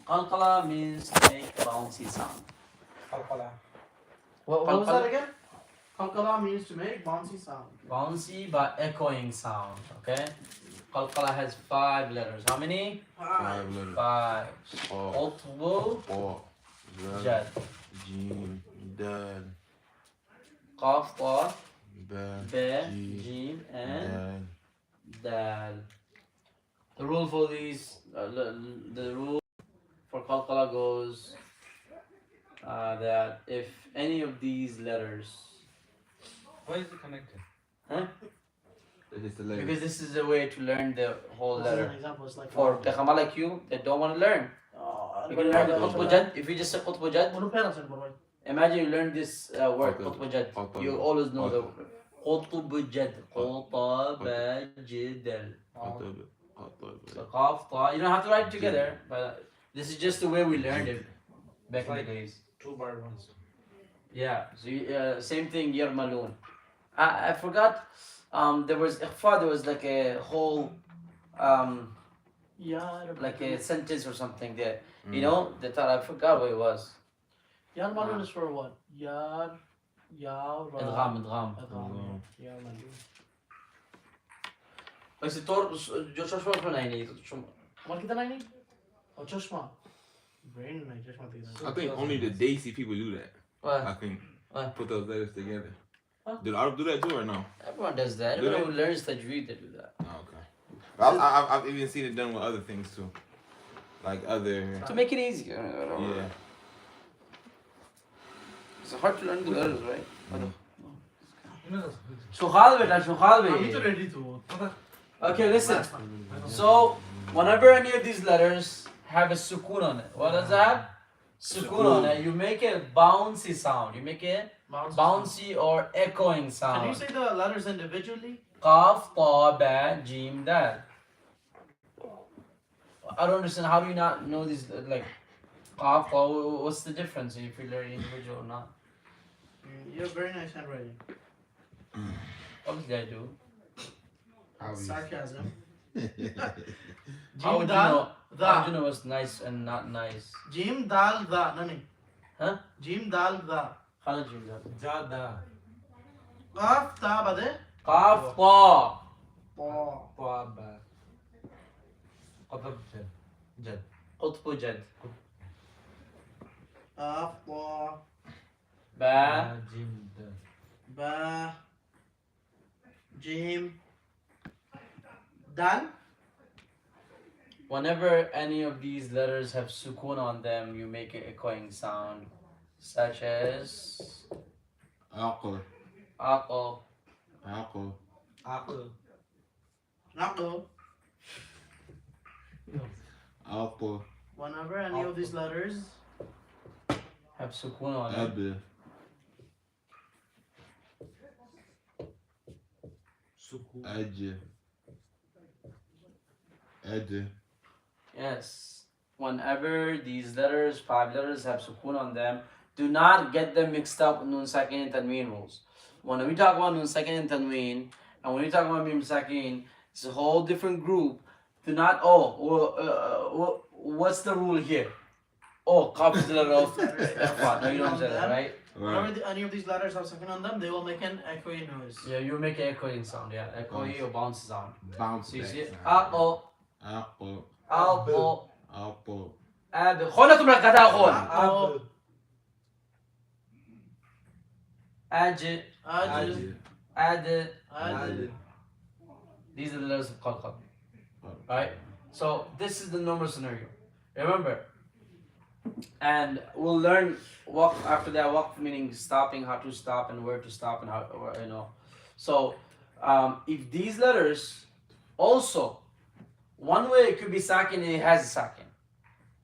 Qalqala means to make bouncy sound. Qalqala. What was Qalqala. that again? Qalqala means to make bouncy sound. Bouncy but echoing sound. Okay. Qalqala has 5 letters. How many? 5 letters. 5. Qaf, Qutbu, Qa, Zal, Jad. Jim, Dal, Qaf, Ta, Ba, Ba, Jim, Jim, and Dal. Dal. The rule for these, the rule for Qalqala goes that if any of these letters, Why is it connected? huh? That is the letter. Because this is a way to learn the whole This is an letter. example. It's like For Pekhama like you that don't want to learn, you can learn the Qutbu Jad. If you just say Qutbu Jad, imagine you learn this word Qutbu Jad. You always know the Qutbu Jad. Qutba Jidal. So Qaf, Ta. You don't have to write it together, but this is just the way we learned it back in the days. 2 bar ones. Yeah. So same thing. Yarmalun. I forgot. There was ikhfa. There was like a whole like a sentence or something there. You know, that I forgot what it was. Yar Malun is for what? Yar, Yar, Idgham. Yar Malun. بس الطور جو شو يعني شو What kita na ini? Oh, Chashma. Brain na Chashma tignan. I think only the Desi people do that. I what? think. What? Put those letters together. Huh? Do the Arab do that too or no? Everyone does that. Do Everyone they? who learns tajweed they do that. Oh, okay. I've even seen it done with other things too. Like other. To make it easier. Yeah. It's hard to learn the letters, right? You know, شو خالبي لا شو I'm خالبي. ready to. Okay, listen. So whenever any of these letters have a sukoon on it, what does that have? Sukoon on it. You make a bouncy sound. You make a bouncy or echoing Can you sound. say the letters individually? Qaf, Ta, Ba, Jim, Dal. I don't understand. How do you not know these? Like, Qaf, Ta, what's the difference if you learn individual or not? You have very nice handwriting. Obviously, I do. Sarcasm. How would you Jim Dal know? How would Da. you know what's nice and not nice? Jim Dal Da. Nani? Huh? Jim Dal Da. Khala Jim Dal. Jada. Qaf Ta bade. Qaf, Ta. Pa. Ba. Qadab Jad. Jad. Qutbu Jad. Qaf Ta. Ba. Jim. Da. Ba. Jim. Dal. Whenever any of these letters have sukoon on them, you make an echoing sound, such as Aql. aql, Aql. Aql. Naql. Aql. Whenever any of these letters have sukoon on them. Ab. Suku. Aj. Ad. Yes. Whenever these letters, 5 letters, have sukoon on them, do not get them mixed up with nun sakin and tanween rules. When we talk about nun sakin and tanween, and when we talk about mim sakin, it's a whole different group. Do not, what's the rule here? Oh, qaf is the letter of ikhfa. No, you don't say that, right? whenever any of these letters have second on them, they will make an echoing noise. Yeah, you make an echoing sound, yeah. Echoing or bounce sound. Bounce. So you see it? back. Aql, Aql. aql, Aql. ab. خونكم لك تاخذ. Al. Aj, Aj. ad. Aj. These are the letters of qalqal. Right? So this is the normal scenario. Remember. And we'll learn waqf after that. Waqf meaning stopping, how to stop and where to stop and how, or, you know. So if these letters also, one way it could be sakin and it has a sakin.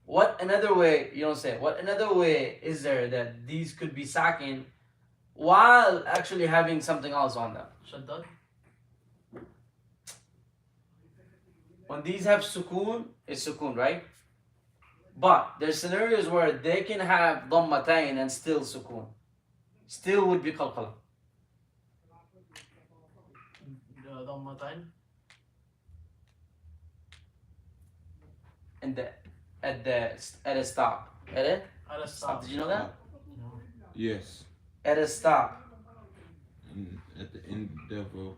What another way, you don't say, what another way is there that these could be sakin while actually having something else on them? Shaddad. When these have sukoon, it's sukoon, right? But there's scenarios where they can have dhammatain and still sukoon. Still would be qalqala. Dhammatain. And the at a stop. At a At a stop. stop. Did you know that? Yes. At a stop. And at the end of a,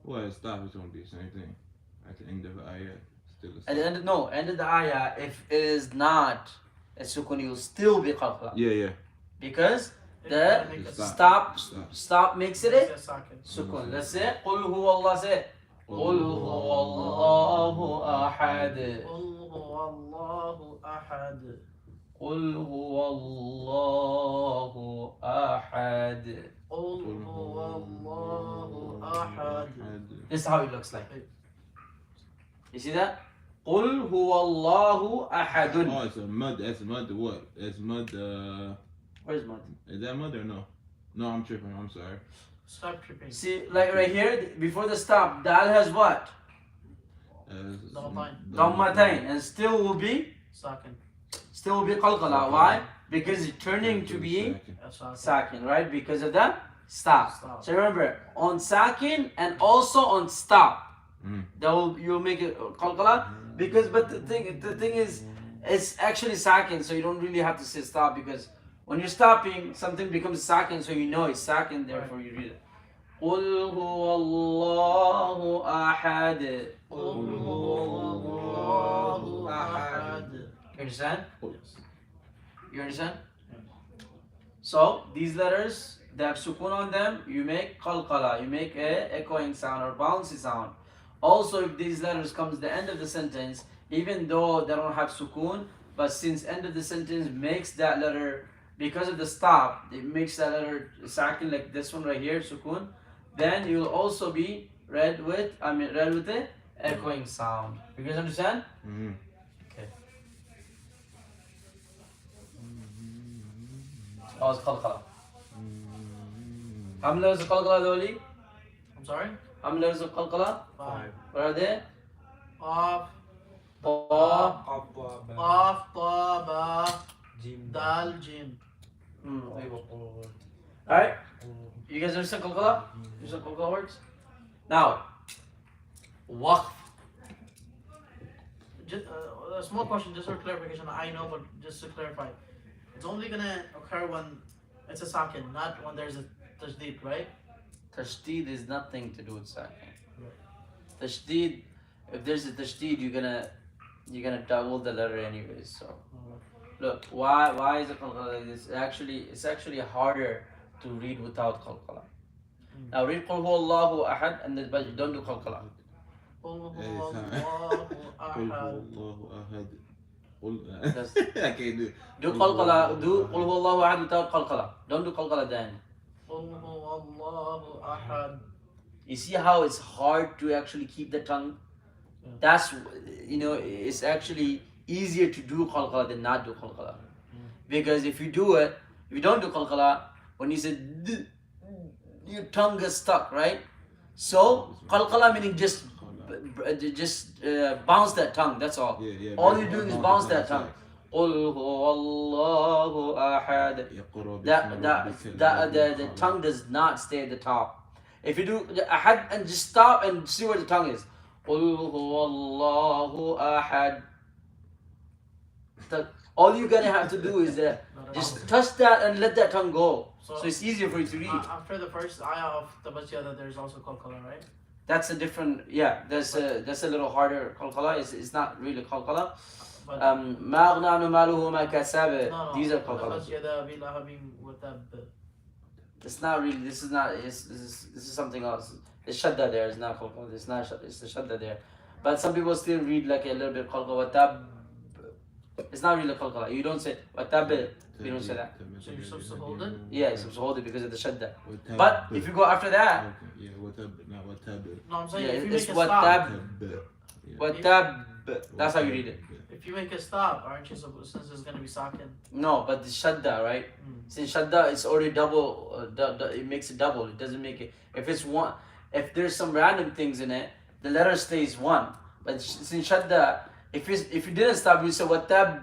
well, a stop is gonna be the same thing. At the end of an ayat, still a stop. At the end of the ayah, if it is not a sukun, you will still be qalqala. Yeah. Because It the doesn't make a stop makes it It's a a socket. sukun. Let's say قل هو الله. Say قل هو الله أحد. قل هو الله أحد. قل هو الله أحد. قل هو الله أحد. This is how it looks like. You see that? قل هو الله أحد. Oh, it's a mud. That's mud. What? That's mud. Where's mud? Is that mud or no? No, I'm tripping. I'm sorry. Stop tripping. See, like right here, before the stop, dal has what? Dammatain, and still will be Socket. qalqala. Why? Because it's turning to be A socket. sakin, right? Because of the stop. Stop. So remember, on sakin and also on stop, Mm. you'll make it qalqala. Because but the thing is, it's actually sakin, so you don't really have to say stop, because when you're stopping, something becomes sakin, so you know it's sakin, therefore you read it. قل هو الله أحد. قل هو الله أحد. You understand? Yes. You understand? So these letters, they have sukun on them, you make qalqala, you make a echoing sound or bouncy sound. Also, if these letters comes the end of the sentence, even though they don't have sukun, but since end of the sentence makes that letter, because of the stop, it makes that letter sakin, like this one right here, sukun, then you'll also be read with a echoing sound. You guys understand? Mm-hmm. Okay. Oh, it's qalqala. How many letters of qalqala, Doli? I'm sorry? How many letters of qalqala? 5. What are they? Qaf, Ta, Qaf, ba, Qaf, Ta, Ba, jim, Dal, Jim. Alright? You guys understand qalqala? You understand qalqala works? Now, waqf. Just, a small question, just for clarification. I know, but just to clarify, it's only gonna occur when it's a socket, not when there's a tajdeed, right? Tashdid is nothing to do with sakin. Tashdid, if there's a tashdid, you're gonna double the letter anyways. So look, why is it qalqala like this? It's actually harder to read without qalqala. Now read qul huwallahu ahad, and then but don't do qalqala. قل هو الله قل أحد. هو الله أحد. قل Yes. I can't do it. Do qalqala, do qul huwallahu ahad without qalqala. Don't do qalqala then. قل هو الله أحد. You see how it's hard to actually keep the tongue? That's, it's actually easier to do qalqala than not do qalqala. Because if you don't do qalqala, when you say d, your tongue gets stuck, right? So qalqala meaning just bounce that tongue, that's all. Yeah. All you're doing is bounce that tongue. قل هو الله أحد. The tongue does not stay at the top. If you do ahad and just stop and see where the tongue is. قل هو الله أحد. All you're gonna have to do is just touch that and let that tongue go. So it's easier for you to read. After the first ayah of the Bajjada, there's also qalqala, right? That's a different, that's a little harder qalqala. It's not really qalqala. But ما أغنى عنه ماله وما كسب. no, These are the qalqala. Bajjada bilahabim watab. It's not really. This is something else. The shadda there is not qalqala. It's not. It's the shadda there. But some people still read like a little bit qalqala. Watab. It's not really qalqala. You don't say watab. You don't say that. So you're supposed to hold it? Yeah, you're supposed to hold it because of the shadda. But if you go after that, Okay, yeah, watab, not watab. No, I'm saying yeah, if you it's make a stop. watab. That's how you read it. If you make a stop, aren't you supposed, since it's gonna be sakin? No, but the shadda, right? Since shadda is already double, it makes it double. It doesn't make it. If it's one, if there's some random things in it, the letter stays one. But since shadda, if you didn't stop, you said watabba,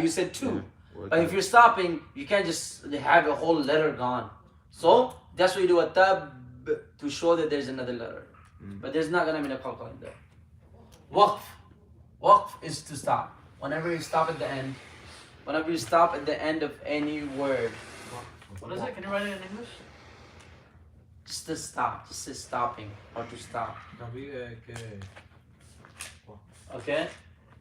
you said two. But if you're stopping, you can't just have a whole letter gone. So that's what you do watab to show that there's another letter. But there's not gonna be a qalqala in there. Waqf. Waqf is to stop. Whenever you stop at the end, whenever you stop at the end of any word, What is it? Can you write it in English? just to stop, just to stopping or to stop. W-A-K. Okay?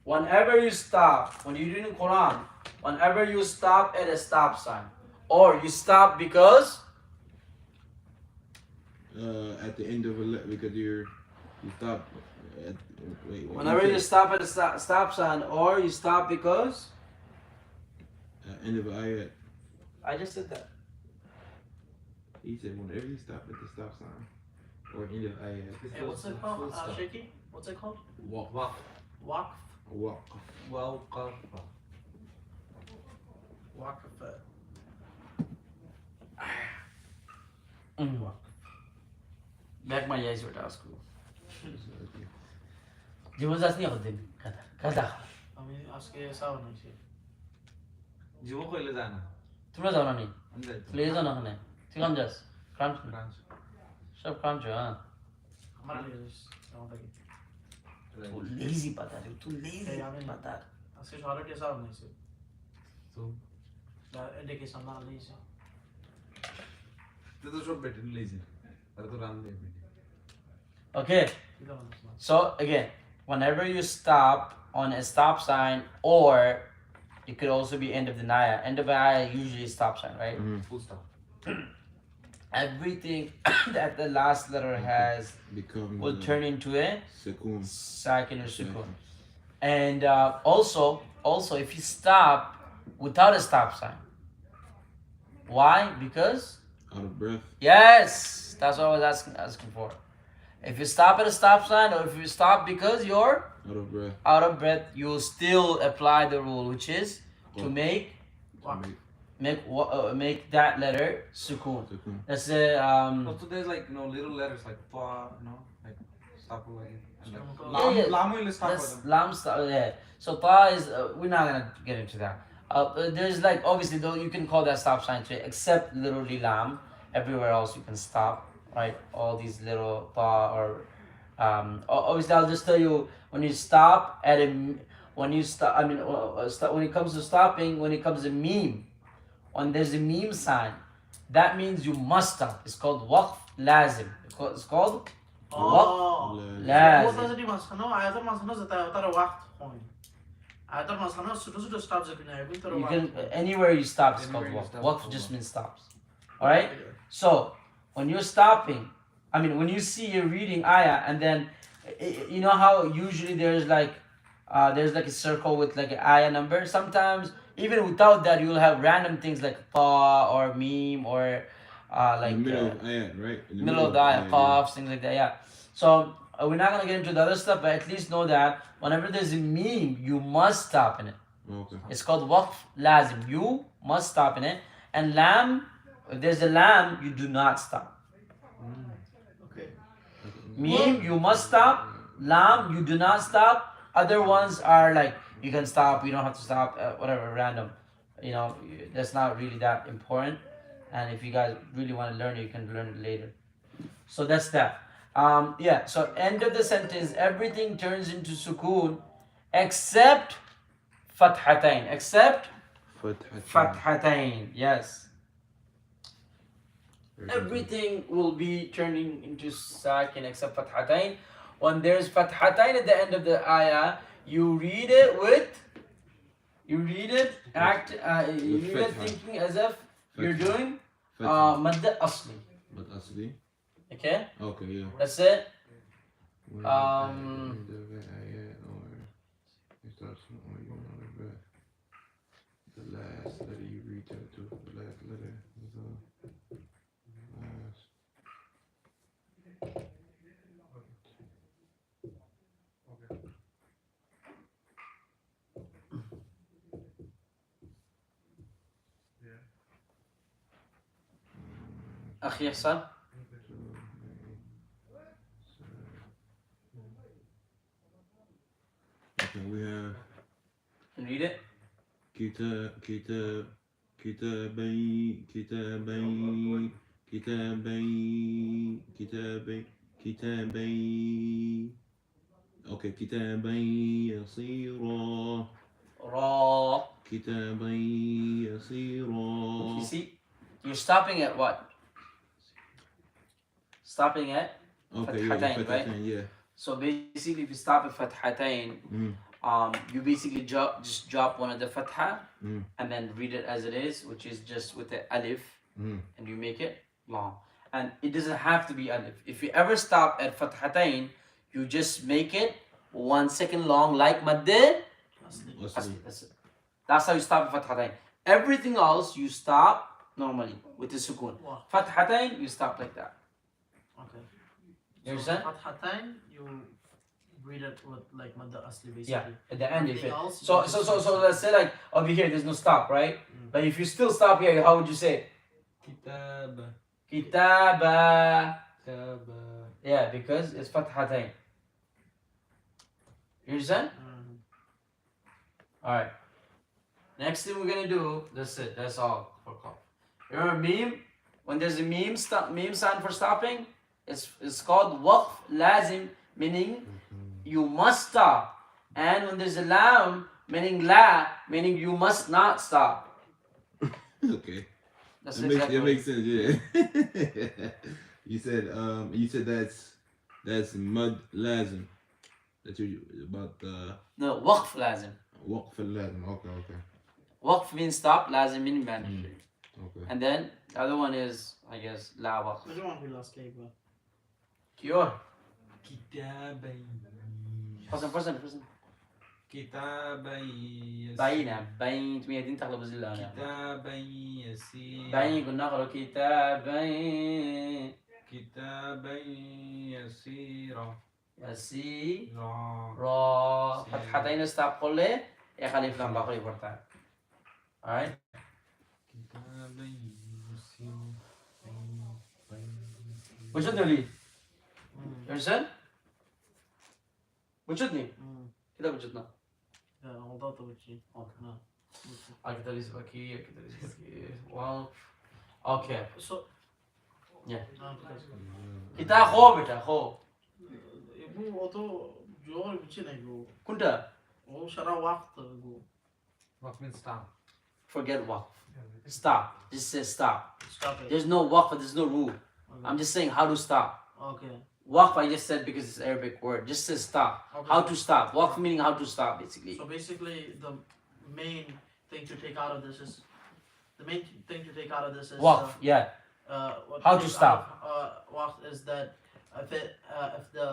Whenever you stop, when you're reading Quran, whenever you stop at a stop sign, or you stop because At the end of a because you stop. At, wait. whenever you stop at a stop sign, or you stop because End of ayat. I just said that. He said whenever you stop at the stop sign or end of ayat. Hey, what's it called? Shaky? What's it called? Walk. Waqf. Walk. Waqf. Waqf. Back my eyes were school. جواز أصلي أقدم كذا كذا. আমি আজকে sound হইছে জীবন কইলে যায় না তোমরা যাও না নি? আমি যাই তো। প্লিজ যাও না ওখানে। তুই কাম যাস? ক্রাঞ্চ। ফ্রান্স সব ক্রাঞ্চ হ্যাঁ। আমার লিজ কেমন থাকে तू lazy पता है, तू lazy Hey, আমি- पता है। আজকে সকালে সাউন্ড হইছে তো এদিকে সামনে লিজ তুই তো সব বেটে নিয়েছিস তাহলে তো রান দেবে Okay, so again, whenever you stop on a stop sign, or it could also be end of the naya. End of the naya usually stop sign, right? Full stop Everything that the last letter has Become will turn into a Sakoon. sakin or sukun. And also if you stop without a stop sign. Why? Because Out of breath. yes, that's what I was asking for. If you stop at a stop sign, or if you stop because you're Out of breath. out of breath, you'll still apply the rule, which is to What? make Make make that letter sukun. Sakoon. That's the Also there's like little letters like fa, like stop like it. And like, Yeah, yeah. lam will stop that's with them. lam stop. Yeah. So ta is we're not gonna get into that. There's like obviously though you can call that stop sign too, except literally lam. Everywhere else you can stop, right? All these little ta or obviously I'll just tell you when you stop at a when you stop. I mean when it comes to stopping, when it comes to meme, when there's a meme sign, that means you must stop. It's called waqf lazim. It's called waqf Laz. ও lazim. যদি মাঝখানে আয়াতের মাঝখানে যেটা তার ওয়াক্ত হয় আয়াতের মাঝখানে ছোট ছোট স্টপ যেতে না এবং তার You can anywhere you stop is called Anywhere you waqf. stop Waqf is just called means stops. All right. So when you're stopping, I mean when you see you're reading ayah and then you know how usually there's like a circle with like an ayah number. Sometimes even without that you'll have random things like pa or meme or like in the middle of ayat, right? In the middle of the ayah, ayat, qafs, things like that. Yeah. So we're not gonna get into the other stuff, but at least know that whenever there's a meme, you must stop in it. yeah. Okay. It's called waqf lazim. You must stop in it. And lam, if there's a lam, you do not stop. Okay Meme, you must stop. Lam, you do not stop. Other ones are like you can stop, you don't have to stop, whatever, random. You know, that's not really that important. And if you guys really want to learn it, you can learn it later. So that's that. Yeah, so end of the sentence, everything turns into sukoon except fathatain. Except fathatain. Yes. Everything will be turning into sakin except fathatain. When there's fathatain at the end of the ayah, you read it you read it fatha. thinking as if you're Fatha. doing Fatha. madd asli. But asli. Okay, Okay, yeah. that's it. When Um, end of the ayat or it starts on you out of breath. The last letter you read to the last letter is the last. أخي إحسان. Okay, we have Read it. كتابين Okay, كتابا يسيرا. Ra. كتابا You يسيرا. see? You're stopping at what? Stopping at Okay, yeah, Fathatain, right? فتحتين, yeah. So basically, if you stop at Fathatain, you basically just drop one of the Fatha and then read it as it is, which is just with the Alif, and you make it long. And it doesn't have to be Alif. If you ever stop at Fathatain, you just make it 1 second long, like Madde. أصلي. That's it. That's how you stop at Fathatain. Everything else, you stop normally with the Sukun. Wow. Fathatain, you stop like that. Okay. You understand? Fathatain, you read it with like Madda Asli basically. Yeah, at the end if Everything it. else, So you so just so so let's say like over here there's no stop, right? But if you still stop here, how would you say it? كتابة. Kitaba. كتابة. Yeah, because it's fathatain. You understand? Alright. Next thing we're gonna do, that's it, that's all for call. Remember meme? When there's a meme sign for stopping, it's called waqf lazim, meaning you must stop. And when there's a lam, meaning la, meaning you must not stop. Okay. That's That exactly makes sense, yeah. you said that's mud lazim. That you about the No, waqf lazim. waqf lazim. Okay. Waqf means stop, lazim meaning mandatory. Okay. And then the other one is, I guess, la waqf. Which one we last gave? Kior. كتابة. Person. كتابة باينة باين تمية دين تغلب زلة كتابا يسيرا. باين قلنا نقرأ كتابا كتابا يسيرا. يسي را. را فتحتين stop قولي يا خليف لام باقري برتاع. Alright. كتابا يسيرا. وجدنا لي. You understand? وجدني. كده وجدنا. غلطات وجهي. كده لي سباكي كده لي سباكي. Wow. Okay. So. Yeah. kita خو بيتا خو. वो तो जो पीछे नहीं वो كنت. वो सारा वक्त वो. What means stop? Forget waqf. Stop. Just say stop. Stop it. There's no waqf, there's no rule. Okay. I'm just saying how to stop. Okay. Waqf I just said because it's Arabic word. Just say stop. Okay. How to stop. Waqf meaning how to stop basically. So basically, the main thing to take out of this is Waqf, yeah. what How you to take stop. out of, waqf is that if the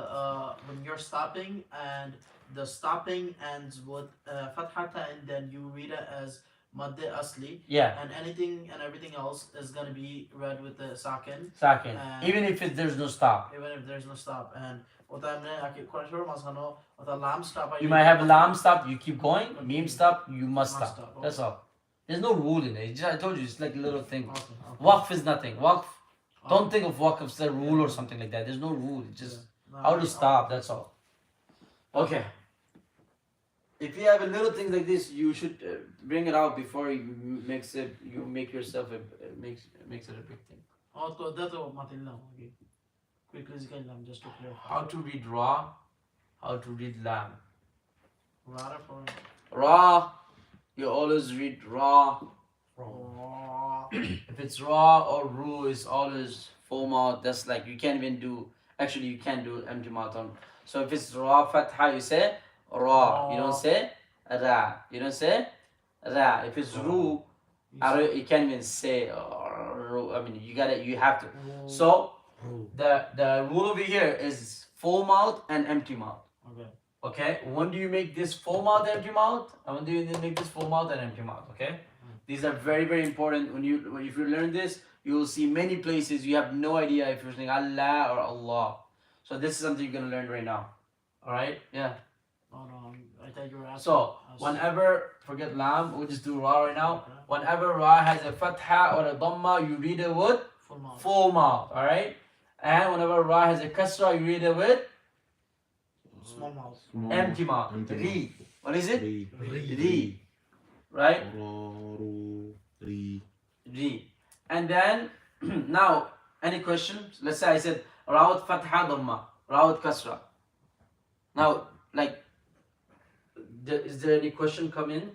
when you're stopping and the stopping ends with fathata and then you read it as madde asli, Yeah. and anything and everything else is gonna be read with the sakin. Sakin. And Even if there's no stop. even if there's no stop. And what I'm with a lam stop. You might have a lam stop, you keep going. Meme stop, you must Must stop. stop, That's all. There's no rule in it. I told you, it's like a little thing. Okay. Waqf is nothing. Waqf, don't think of waqf as a rule or something like that. There's no rule. It's just how to stop, that's all. Okay. If you have a little thing like this, you should bring it out before you make yourself makes it a big thing. Quickly just to clarify. How to read ra, how to read lam. Rather for Ra, you always read ra. If it's ra or ru, it's always full mouth. That's like you can't even do. Actually, you can't do empty mouth on. So if it's ra fatha, you say ra. You don't say ra. You don't say ra. If it's ru, you can't even say ru. I mean, you have to. So the rule over here is full mouth and empty mouth. Okay. Okay. When do you make this full mouth, empty mouth? And when do you make this full mouth and empty mouth? Okay. These are very, very important. If you learn this, you will see many places you have no idea if you're saying Allah or Allah. So this is something you're gonna learn right now. All right? Yeah. Oh no, I thought you were asking. So whenever forget lam, we'll just do ra right now. Whenever ra has a fatha or a dhamma, you read it with full mouth. full mouth. All right? And whenever ra has a kasra, you read it with Small mouth. empty mouth. Empty Ri. What is it? Ri. Ri. Right? Ri. Ri. And then now any questions? Let's say I said ra with fatha dhamma, ra with kasra. Now like, is there any question come in?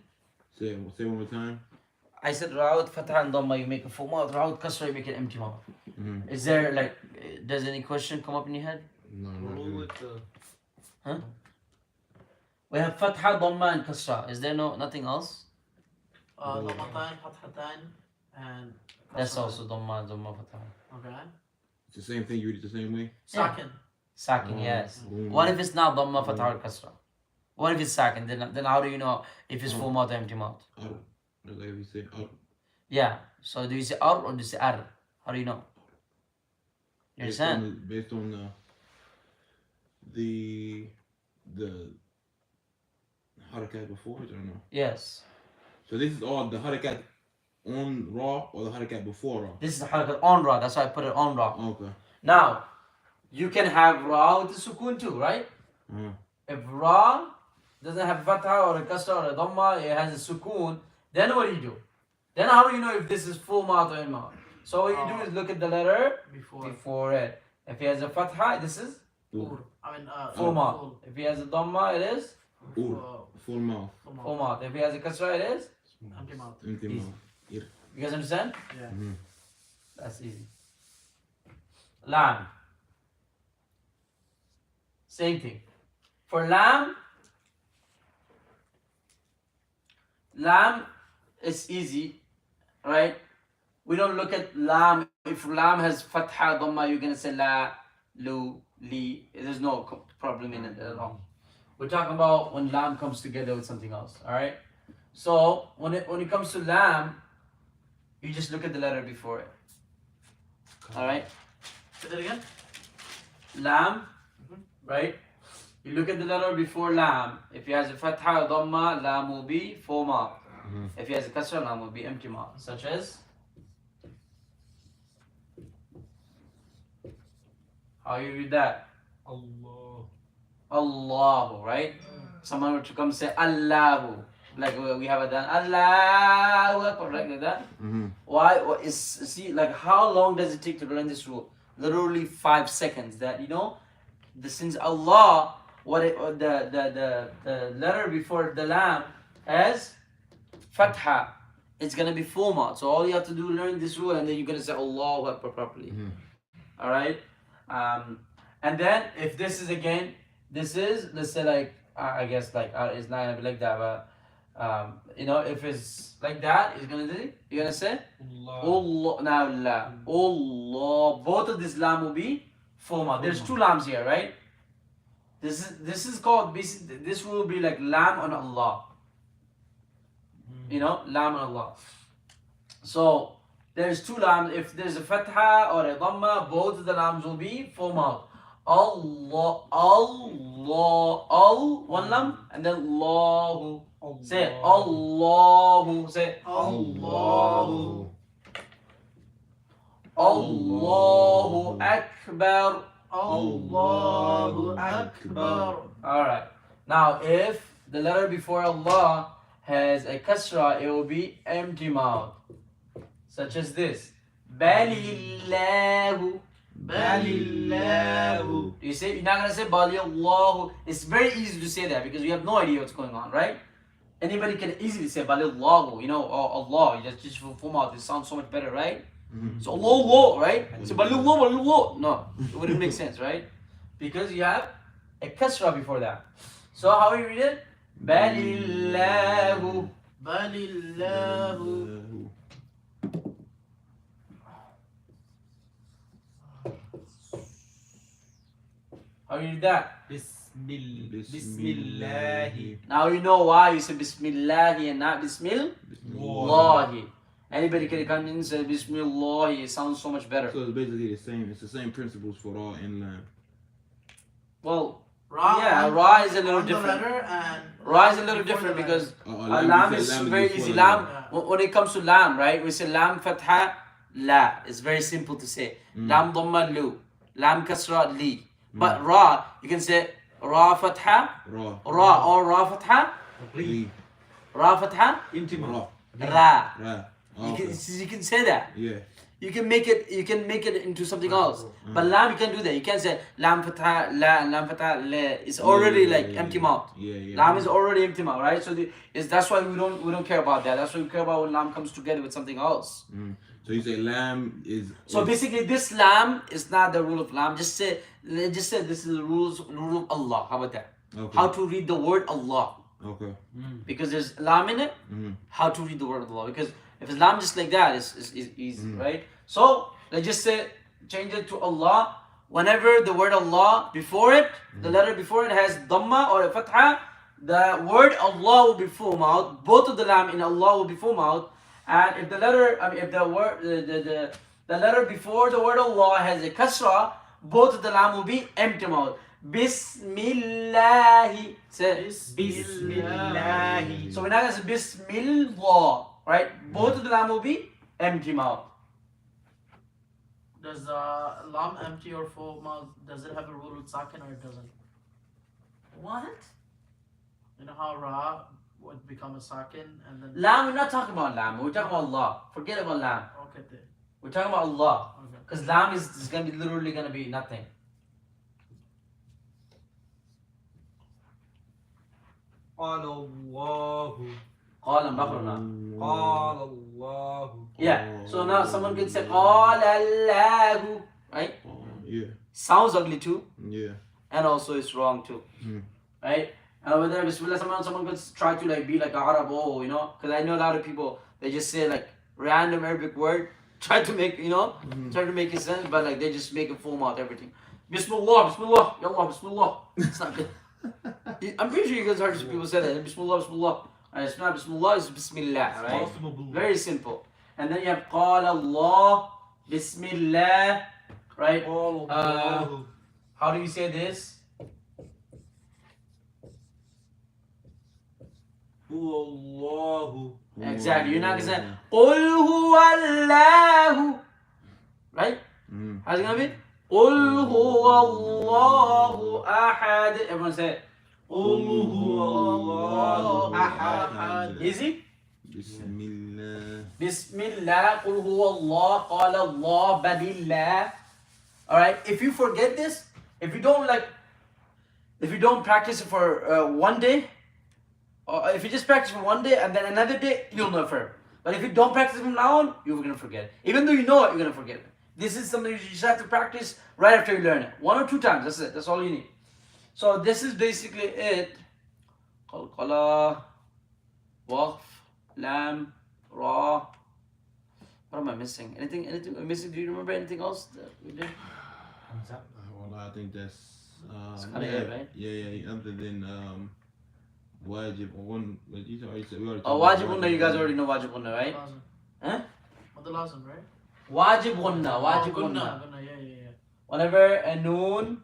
Say one more time. I said ra with fatha and dhamma you make a full mouth, ra with kasra you make an empty mouth. Mm-hmm. Is there like, does any question come up in your head? No, not Roll really. with the. We have fatha, dhamma and kasra. Is there nothing else? Dhammatan, fathatan, and That's kasra. also dhamma, fatha. Okay. It's the same thing. You read it the same way. Sakin. Sakin, Oh, yes. boom. What if it's not dhamma, fatha or kasra? What if it's sakin? Then how do you know if it's full mouth or empty mouth? Ar. Like we say ar. Yeah. So do you say ar or do you say ar? How do you know? You understand? Based on the harakat before it or no? Yes. So this is all the harakat on raw or the harakat before raw? This is the harakat on ra. That's why I put it on ra. Okay. Now, you can have ra with the sukun too, right? Uh-huh. If ra doesn't have fatha or a kasra or a dhamma, it has a sukun, then what do? Then how do you know if this is full mouth or in mouth? So what you do is look at the letter before it. If he has a fatha, this is Ur. I mean, full mouth. If he has a dhamma, it is Ur. Full mouth. full mouth. If he has a kasra, it is. Empty mouth. Empty Easy. mouth. Ir. You guys understand? Yeah. Mm-hmm. That's easy. Lam. Same thing. For lam, it's easy, right? We don't look at lam. If lam has fatha, dhamma, you're gonna say la, lu, li. There's no problem in it at all. We're talking about when lam comes together with something else, all right? So when it comes to lam, you just look at the letter before it. All right, Say that again. lam, right? You look at the letter before lam. If he has a fatha or dhamma, lam will be full mouth. Mm-hmm. If he has a kasra, lam will be empty mouth. Such as, how you read that? Allah. Allahu, right? Someone were to come say Allahu, like we have it done Allahu Akbar, like that. Mm-hmm. Why? See, like how long does it take to learn this rule? Literally 5 seconds. That since Allah, the letter before the lam has fatha, it's gonna be full mouth. So all you have to do is learn this rule, and then you're gonna say Allahu Akbar properly. Mm-hmm. All right. And then if this is again, this is, let's say like I guess like it's not gonna be like that, but if it's like that, it's gonna do. You're gonna say Allah. Now la Allah. Both of this lam will be full mouth. There's two lams here, right? This is called this will be like lam on Allah. Lam on Allah. So there's two lams. If there's a fatha or a dhamma, both of the lams will be full mouth. Allah, one lam, and then Allahu. Say Allahu. Say Allahu. Allahu Akbar. Allahu Akbar. Alright. Now if the letter before Allah has a kasra, it will be empty mouth. Such as this. Balillahu. Balillahu. You're not gonna say Balillahu. It's very easy to say that because you have no idea what's going on, right? Anybody can easily say Balillahu, or Allah. You just full mouth. It sounds so much better, right? Mm-hmm. So Allah, right? So Balillahu. No, it wouldn't make sense, right? Because you have a kasra before that. So how do you read it? Balillahu. Balillahu. How do you read that? Bismillahi. Now you know why you say Bismillahi and not Bismillahi. Anybody can come in and say Bismillahi. It sounds so much better. So it's basically the same. It's the same principles for all in lam. Well, Ra. yeah, Ra is a little on the different. letter and Ra is a little before different the because letter. lam is very easy. Lam, when it comes to lam, right? We say lam fatha la. It's very simple to say. Lam dhamma lu. Lam kasra li. But ra, you can say ra fatha, Ra. or ra fatha, Li. ra fatha, Intimate. Ra. ra. Ra. You Okay. can say that. Yeah. you can make it into something else. But lam, you can't do that. You can't say lam fatha la and lam fatha la. It's already empty mouth. Lam is already empty mouth, right? So that's why we don't care about that. That's why we care about when lam comes together with something else. So you say lam is. So basically, this lam is not the rule of lam. Just say this is the rule of Allah. How about that? Okay. How to read the word Allah. Okay. Because there's lam in it. How to read the word Allah? Because if it's lam just like that, it's easy, right? So let's just say change it to Allah. Whenever the word Allah before it, the letter before it has dhamma or a fatha, the word Allah will be full mouth. Both of the lam in Allah will be full mouth. And if the letter, if the word, the letter before the word Allah has a kasra, both of the lam will be empty mouth. Bismillahi. Say Bismillahi. So we're not going to say Bismillah, right? Both of the lam will be empty mouth. Does lam empty or full mouth, does it have a rule with sakin or it doesn't? What? You know how ra would become a sakin and then... Lam, we're not talking about lam. We're talking about Allah. Forget about lam. Okay, We're talking about Allah. okay. Because lam is going to be literally going to be nothing. قال الله قال مخرنا. قال الله. Yeah. So now someone can say قال الله. Right? Yeah. Sounds ugly too. Yeah. And also it's wrong too. Right? And over there, Bismillah, someone could try to be like Arab, because I know a lot of people, they just say random Arabic word, try to make, try to make it sense, but they just make it full mouth, everything. Bismillah, Bismillah, Yallah, Bismillah. It's not good. I'm pretty sure you guys heard people say that. Bismillah, Bismillah. And it's not Bismillah, it's Bismillah, right? Very simple. And then you have Qala Allah, Bismillah, right? How do you say this? Exactly. You're not gonna say Qul huwallahu, right? How's it gonna be? Qul huwallahu ahad. Everyone say it. Qul huwallahu ahad. Easy? Bismillah. Bismillah. Qul huwallah. Qala Allah. Badillah. Alright, if you forget this, if you don't practice it for one day, or if you just practice for one day and then another day, you'll never. But if you don't practice from now on, you're gonna forget it. Even though you know it, you're gonna forget it. This is something you just have to practice right after you learn it. 1 or 2 times, that's it. That's all you need. So this is basically it. Qalqala, waqf, lam, ra. What am I missing? Anything I'm missing? Do you remember anything else that we did? Well, I think that's kinda it, right? Yeah. Other than wajib or one, but you already said we already. Oh, wajib gunna, you guys already know wajib gunna, right? Lazim. Huh? What the lazim, right? Wajib gunna, wajib Gunna, gunna. yeah. Whenever a noon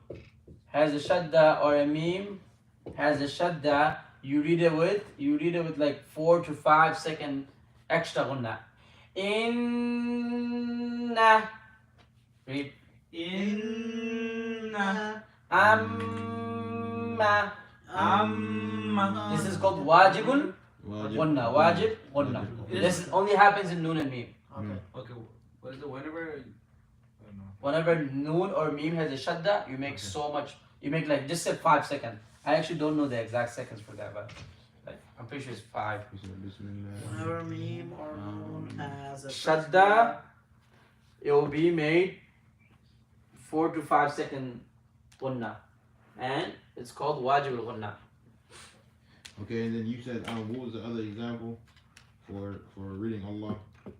has a shadda or a meme has a shadda, you read it with 4 to 5 second extra gunna. Inna. Read. Inna Amma. amma. This is called wajibun Wajib. gunna. Wajib gunna. This only happens in noon and meme. Okay. Okay, what is it? Whenever. I don't know. Whenever noon or meme has a shadda, you make so much. You make just say 5 seconds. I actually don't know the exact seconds for that, but I'm pretty sure it's 5. Bismillah. Whenever meme or noon has a Shadda, it will be made 4 to 5 second gunna, and it's called wajib al-gunna. Okay, and then you said what was the other example for reading Allah? You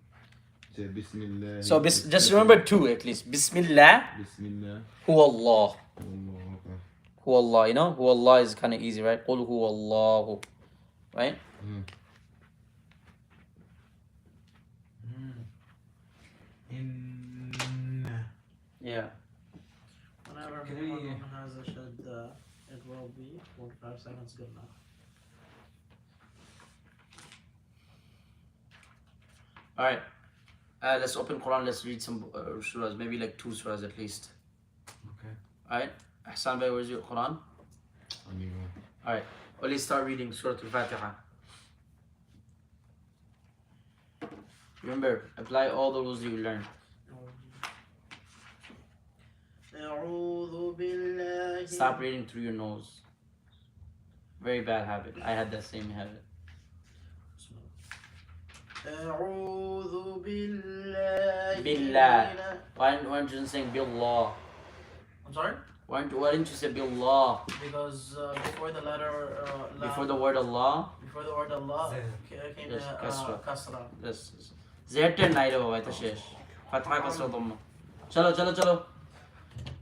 said Bismillah. So just remember 2 at least. Bismillah, Bismillah. Hu Allah. Allah. Okay. Hu Allah, Hu Allah is kind of easy, right? Qul Hu Allahu, right? Yeah. Whenever Can we- noon has a shadda, it will be 4 to 5 seconds good enough. Alright. Let's open Quran. Let's read some surahs. Maybe 2 surahs at least. Okay. Alright. Ahsan bhai, where's your Quran? Alright. Well, let's start reading Surah Al-Fatiha. Remember, apply all the rules you learned. أعوذ بالله. Stop reading through your nose. Very bad habit. I had that same habit. أعوذ بالله. Billah. Why aren't you saying Billah? I'm sorry? Why didn't you say Billah? Because before the letter Before the word Allah? before the word Allah came Yes, kasra. kasra. Yes. Zeta naida baba ita shesh. Fatha kasra dhamma. Chalo.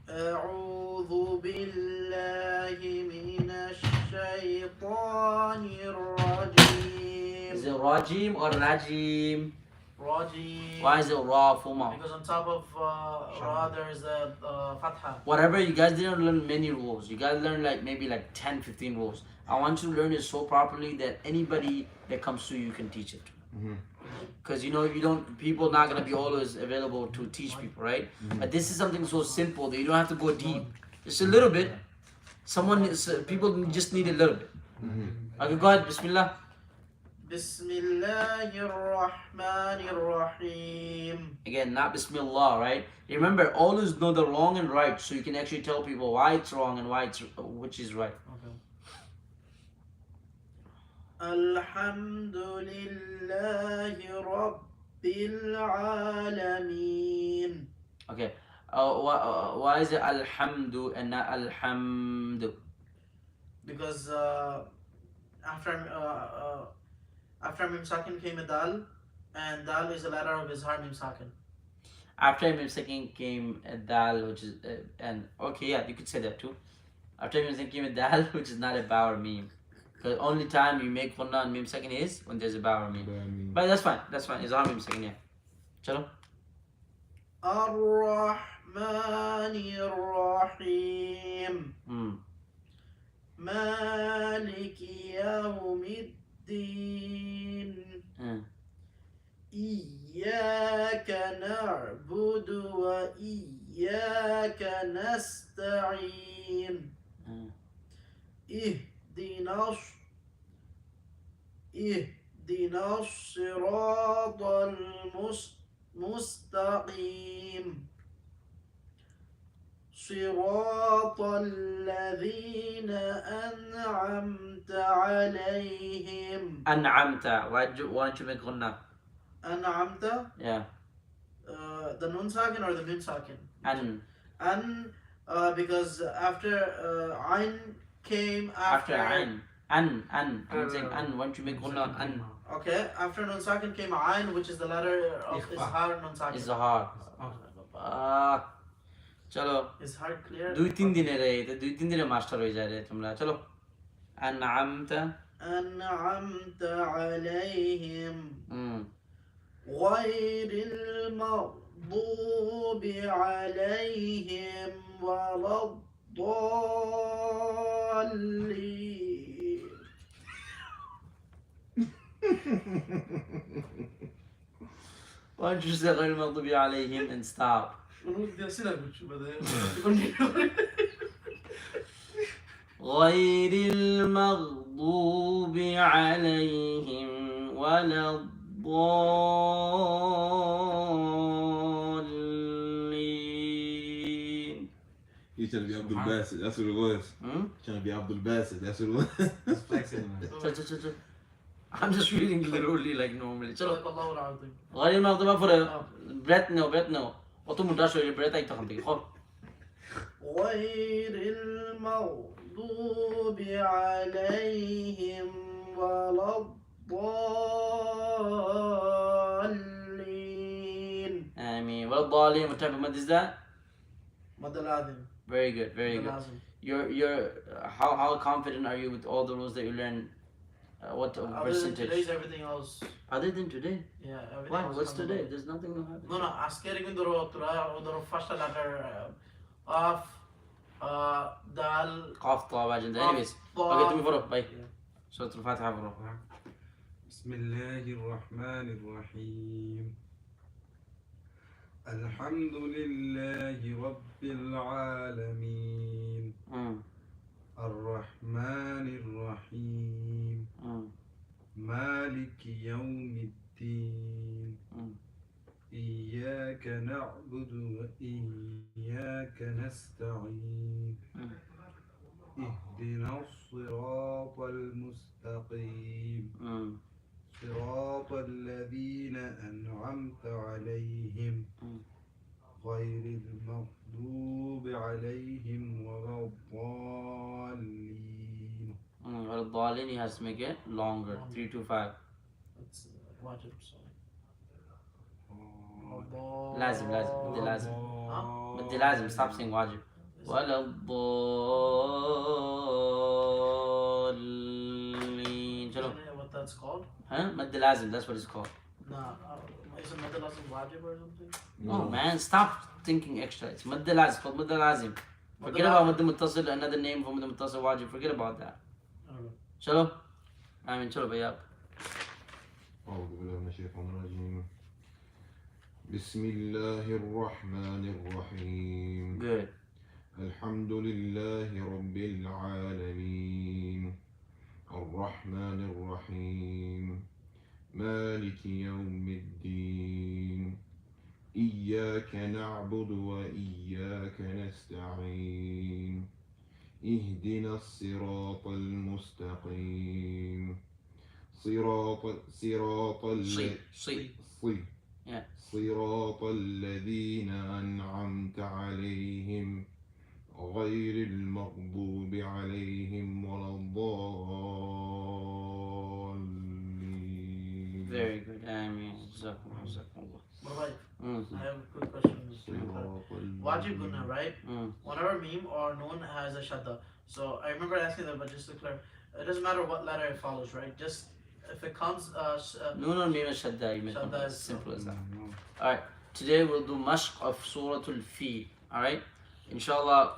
أعوذ بالله من الشيطان الرجيم. Is it Rajim or Rajim? Rajim. Why is it Ra Fuma? Because on top of Ra there is a Fatha. Whatever, you guys didn't learn many rules. You guys learned maybe 10, 15 rules. I want you to learn it so properly that anybody that comes to you can teach it. Because people not gonna be always available to teach people, right? But this is something so simple that you don't have to go deep. Just a little bit. People just need a little bit. Okay, go ahead. Bismillah. بسم الله الرحمن الرحيم. Again, not Bismillah, right? Remember, always know the wrong and right, so you can actually tell people why it's wrong and which is right. Okay. الحمد لله رب العالمين. Okay. Why is it Alhamdu and not Alhamdu? Because after Mim Sakin came a Dal, and Dal is a letter of Izhar Mim Sakin. After Mim Sakin came a Dal, which is you could say that too. After Mim Sakin came a Dal, which is not a Ba or Mim. The only time you make Ghunna on Mim Sakin is when there's a Ba or Mim. But that's fine. Izhar Mim Sakin, yeah. Chalo. الرحمن الرحيم. مالك يوم الدين. إياك نعبد وإياك نستعين. اهدنا الصراط المستقيم. صراط الذين أنعمت عليهم. أنعمت. Why don't you make Ghunna? أنعمت. Yeah. The Nun Sakin or the Mim Sakin? An. Because after Ain came after Ain. An. I'm saying An. Why don't you make Ghunna on An? Okay, after Nun Sakin came Ain, which is the letter of Izhar Nun Sakin. Izhar. चलो Izhar clear? 2-3 दिने रहे थे 2-3 दिने master हो जा रहे तुमरा चलो أنعمت عليهم غير المغضوب عليهم ولا الضالين. Why don't you say غير المغضوب عليهم and stop? غير المغضوب عليهم ولا الضالين. He's trying to be Abdul Bassett, that's what it was. Trying to be Abdul Bassett, that's what it was. It's flexing, man. I'm just reading literally like normally. चलो صدق الله العظيم. غير المغضوب for breath no. وتم مدرسة breath أي تخمتي خل. غير المغضوب عليهم ولا الضالين. آمين. ولا الضالين متابع مد is that? مد لازم. Very good. You're how confident are you with all the rules that you learn? What Other percentage? than today's everything else. Other than today? Yeah, everything Why? else. What's today? There's nothing to happen. No, asking in the first letter of dal. Qaf ta bajin. Anyways, okay, to me for bye. Surah Al-Fatiha for. بسم الله الرحمن الرحيم الحمد لله رب العالمين الرحمن الرحيم مالك يوم الدين إياك نعبد وإياك نستعين اهدنا الصراط المستقيم صراط الذين أنعمت عليهم غير المغضوب عليهم ولا الضالين. الضالين, he has to make it longer. 3 to 5. It's wajib, sorry. لازم بدي لازم Huh? بدي لازم. Stop saying واجب. ولا الضالين. شنو؟ Isn't it what that's called? ها مد لازم, that's what it's called. Nah, isn't mother lazim wajib or something? No man, stop thinking extra. It's مد لازم, called مد لازم. Forget about مد متصل, another name for مد متصل واجب. Forget about that. شلو؟ آمين. شلو بياب. أعوذ بالله من الشيطان الرجيم. بسم الله الرحمن الرحيم. Good. الحمد لله رب العالمين الرحمن الرحيم مالك يوم الدين إياك نعبد وإياك نستعين اهدنا الصراط المستقيم صراط الذين أنعمت عليهم غير المغضوب عليهم ولا الضالين. Very good. Ameen. Jazakumullah. What about I have a quick question. Wajib guna, right? Whenever meme or noon has a shadda. So I remember asking that, but just to clarify, it doesn't matter what letter it follows, right? Just if it comes Noon or meme shadda, you make Shadda it is simple as that. Alright, today we'll do mashq of Surah Al-Fil. Alright, inshallah,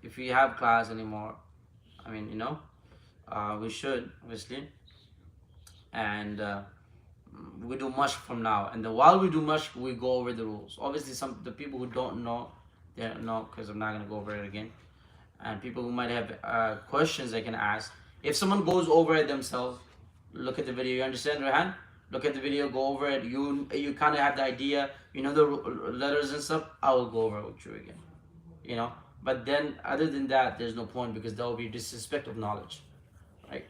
if we have class anymore, I mean, we should, obviously. And we do mashq from now. And then while we do mashq, we go over the rules. Obviously, the people who don't know, they don't know, because I'm not going to go over it again. And people who might have questions they can ask. If someone goes over it themselves, look at the video. You understand, Rehan? Look at the video, go over it. You kind of have the idea, the letters and stuff. I will go over it with you again. But then, other than that, there's no point because that will be disrespect of knowledge, right?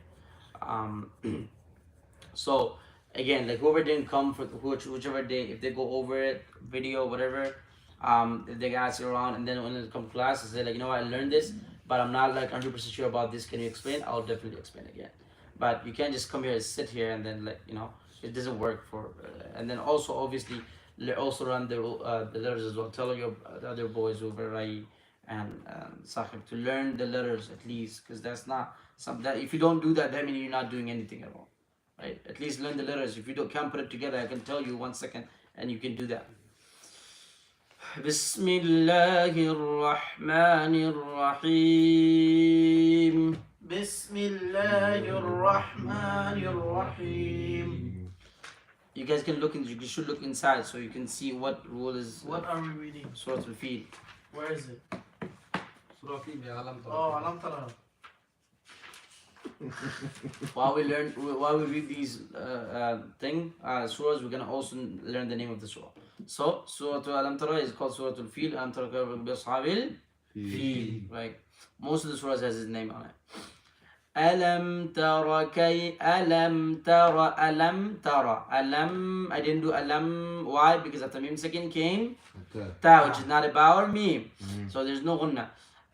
So again, like whoever didn't come for whichever day, if they go over it, video, whatever, if they ask around, and then when they come to class, they say like, I learned this, but I'm not like 100% sure about this. Can you explain? I'll definitely explain again. But you can't just come here and sit here and then it doesn't work for. And then also obviously also run the letters as well. Tell your the other boys who are Rai and Sahib to learn the letters at least, because that's not something that if you don't do that, that means you're not doing anything at all, right? At least learn the letters. If you can't put it together, I can tell you 1 second and you can do that. بسم الله الرحمن الرحيم. بسم الله الرحمن الرحيم. You guys can look you should look inside so you can see what rule is. What are we reading? Surah Al-Fil. Where is it? Surah Al-Fil, Alam Tara. Oh, Alam Tara. While we read these surahs, we're gonna also learn the name of the surah. So Surah Alam Tara is called Surah Al-Fil. Alam Tara bi ashabil fil. Right. Most of the surahs has his name on it. Alam tara alam tara alam. I didn't do alam. Why? Because after mim second came ta, which is not a ba or mim. So there's no gunna.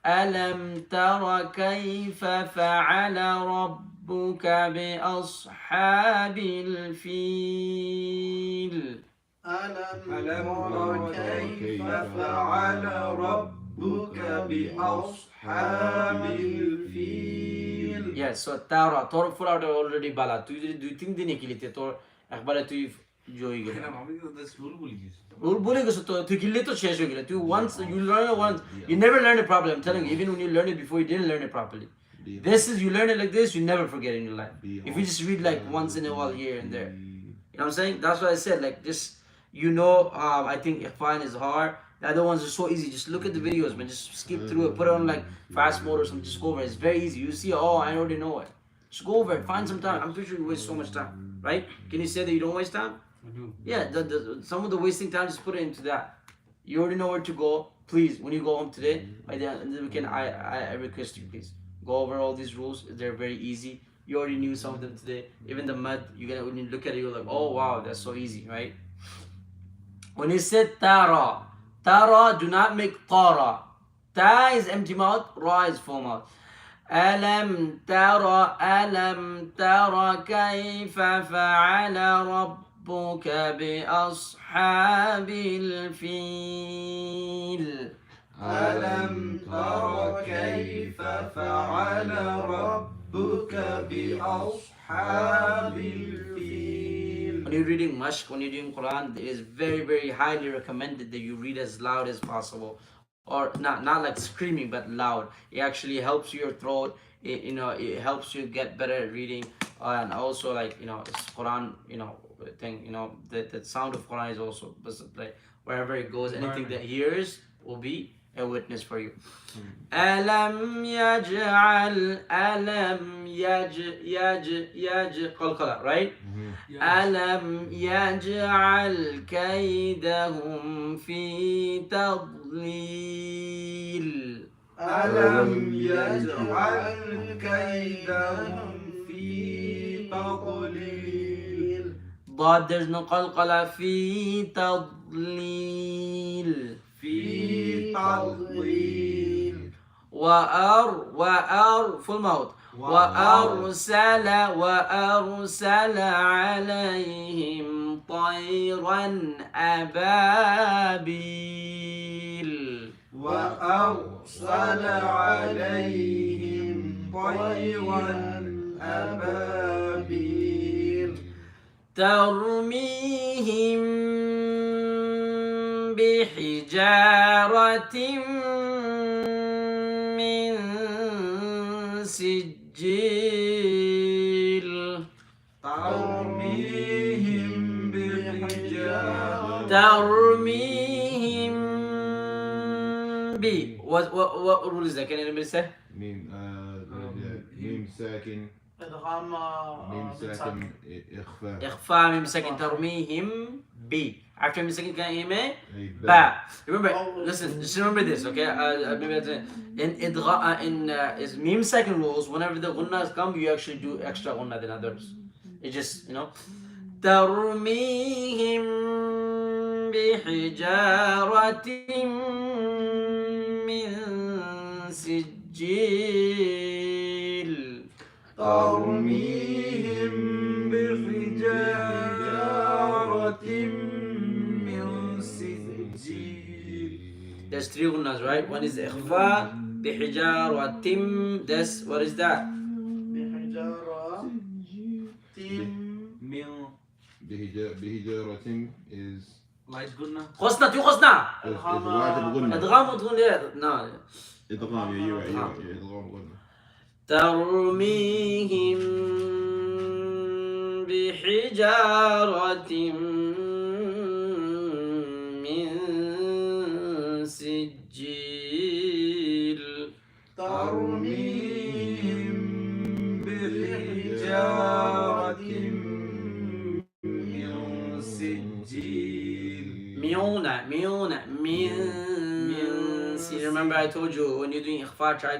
ألم تر كيف فعل ربك بأصحاب الفيل. ألم تر كيف فعل ربك بأصحاب الفيل. Yes, so Tara, Tor full out already bala. Do you think they nikilite Tor? Akbala tu joy gila. Rule bole go so tu kille to shesh ho gila. Tu once you learn it once, you never learn it properly. I'm telling you, even when you learn it before, you didn't learn it properly. This is you learn it like this, you never forget in your life. If you just read like once in a while here and there, you know what I'm saying? That's what I said. Like just I think Ikhwan is hard. The other ones are so easy. Just look at the videos, man. Just skip through it. Put it on like fast mode or something. Just go over it. It's very easy. You see, oh, I already know it. Just go over it. Find some time. I'm pretty sure you waste so much time, right? Can you say that you don't waste time? Yeah, some of the wasting time, just put it into that. You already know where to go. Please, when you go home today, by the end of the weekend, I request you, please go over all these rules. They're very easy. You already knew some of them today. Even the mud, when you look at it, you're like, oh wow, that's so easy, right? When you said tara, tara, do not make tara. Ta is empty mouth, ra is full mouth. ألم تر كيف فعل ربك بأصحاب الفيل ألم تر كيف فعل ربك بأصحاب الفيل. When you're reading mashq, when you're doing Quran, it is very, very highly recommended that you read as loud as possible. Or not like screaming, but loud. It actually helps your throat. It helps you get better at reading. And also, like, it's Quran, thing, the sound of Quran is also, like, wherever it goes, anything that hears will be a witness for you. ألم يجعل قلقلة, right? ألم يجعل كيدهم في تضليل. ألم يجعل كيدهم في تضليل. ضاد, there's no قلقلة. في تضليل. في تضليل. وأر full mouth. وأرسل عليهم طيرا أبابيل. وأرسل عليهم طيرا أبابيل. ترميهم بحجارة من سجيل. ترميهم بحجارة. ترميهم ب. What rule is that? Can anybody say? ميم ساكن. إدغام ميم ساكن إخفاء. إخفاء ميم ساكن. ترميهم ب. After mim second can aim ba. Remember, listen, just remember this, okay? In is mim second rules, whenever the gunnas come, you actually do extra gunna than others. It just, ترميهم بحجارة من سجيل. ترميهم بحجارة من سجيل. There's three gunnas, right? One is إخفاء بحجارة. That's, what is that? بحجارة بحجارة is light gunna. خصنا تو خصنا. واجب غنى. إدغام وتغنى. No. إدغام إدغام غنى. ترميهم بحجارة من سجيل. ترميهم بحجارة من سجيل. ميونة من. See, remember I told you when you're doing إخفاء, try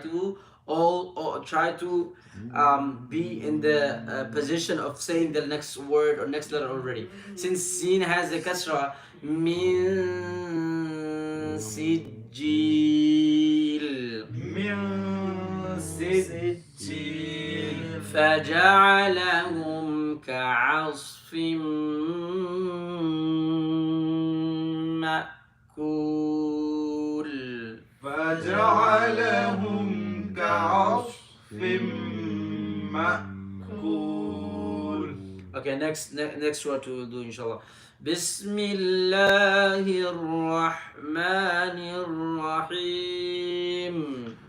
to be in the position of saying the next word or next letter already. Since sin has the kasra, min sijil. من سجيل. فجعلهم كعصف مأكول. فجعلهم كعصف مأكول. Okay, next word to do inshallah. بسم الله الرحمن الرحيم.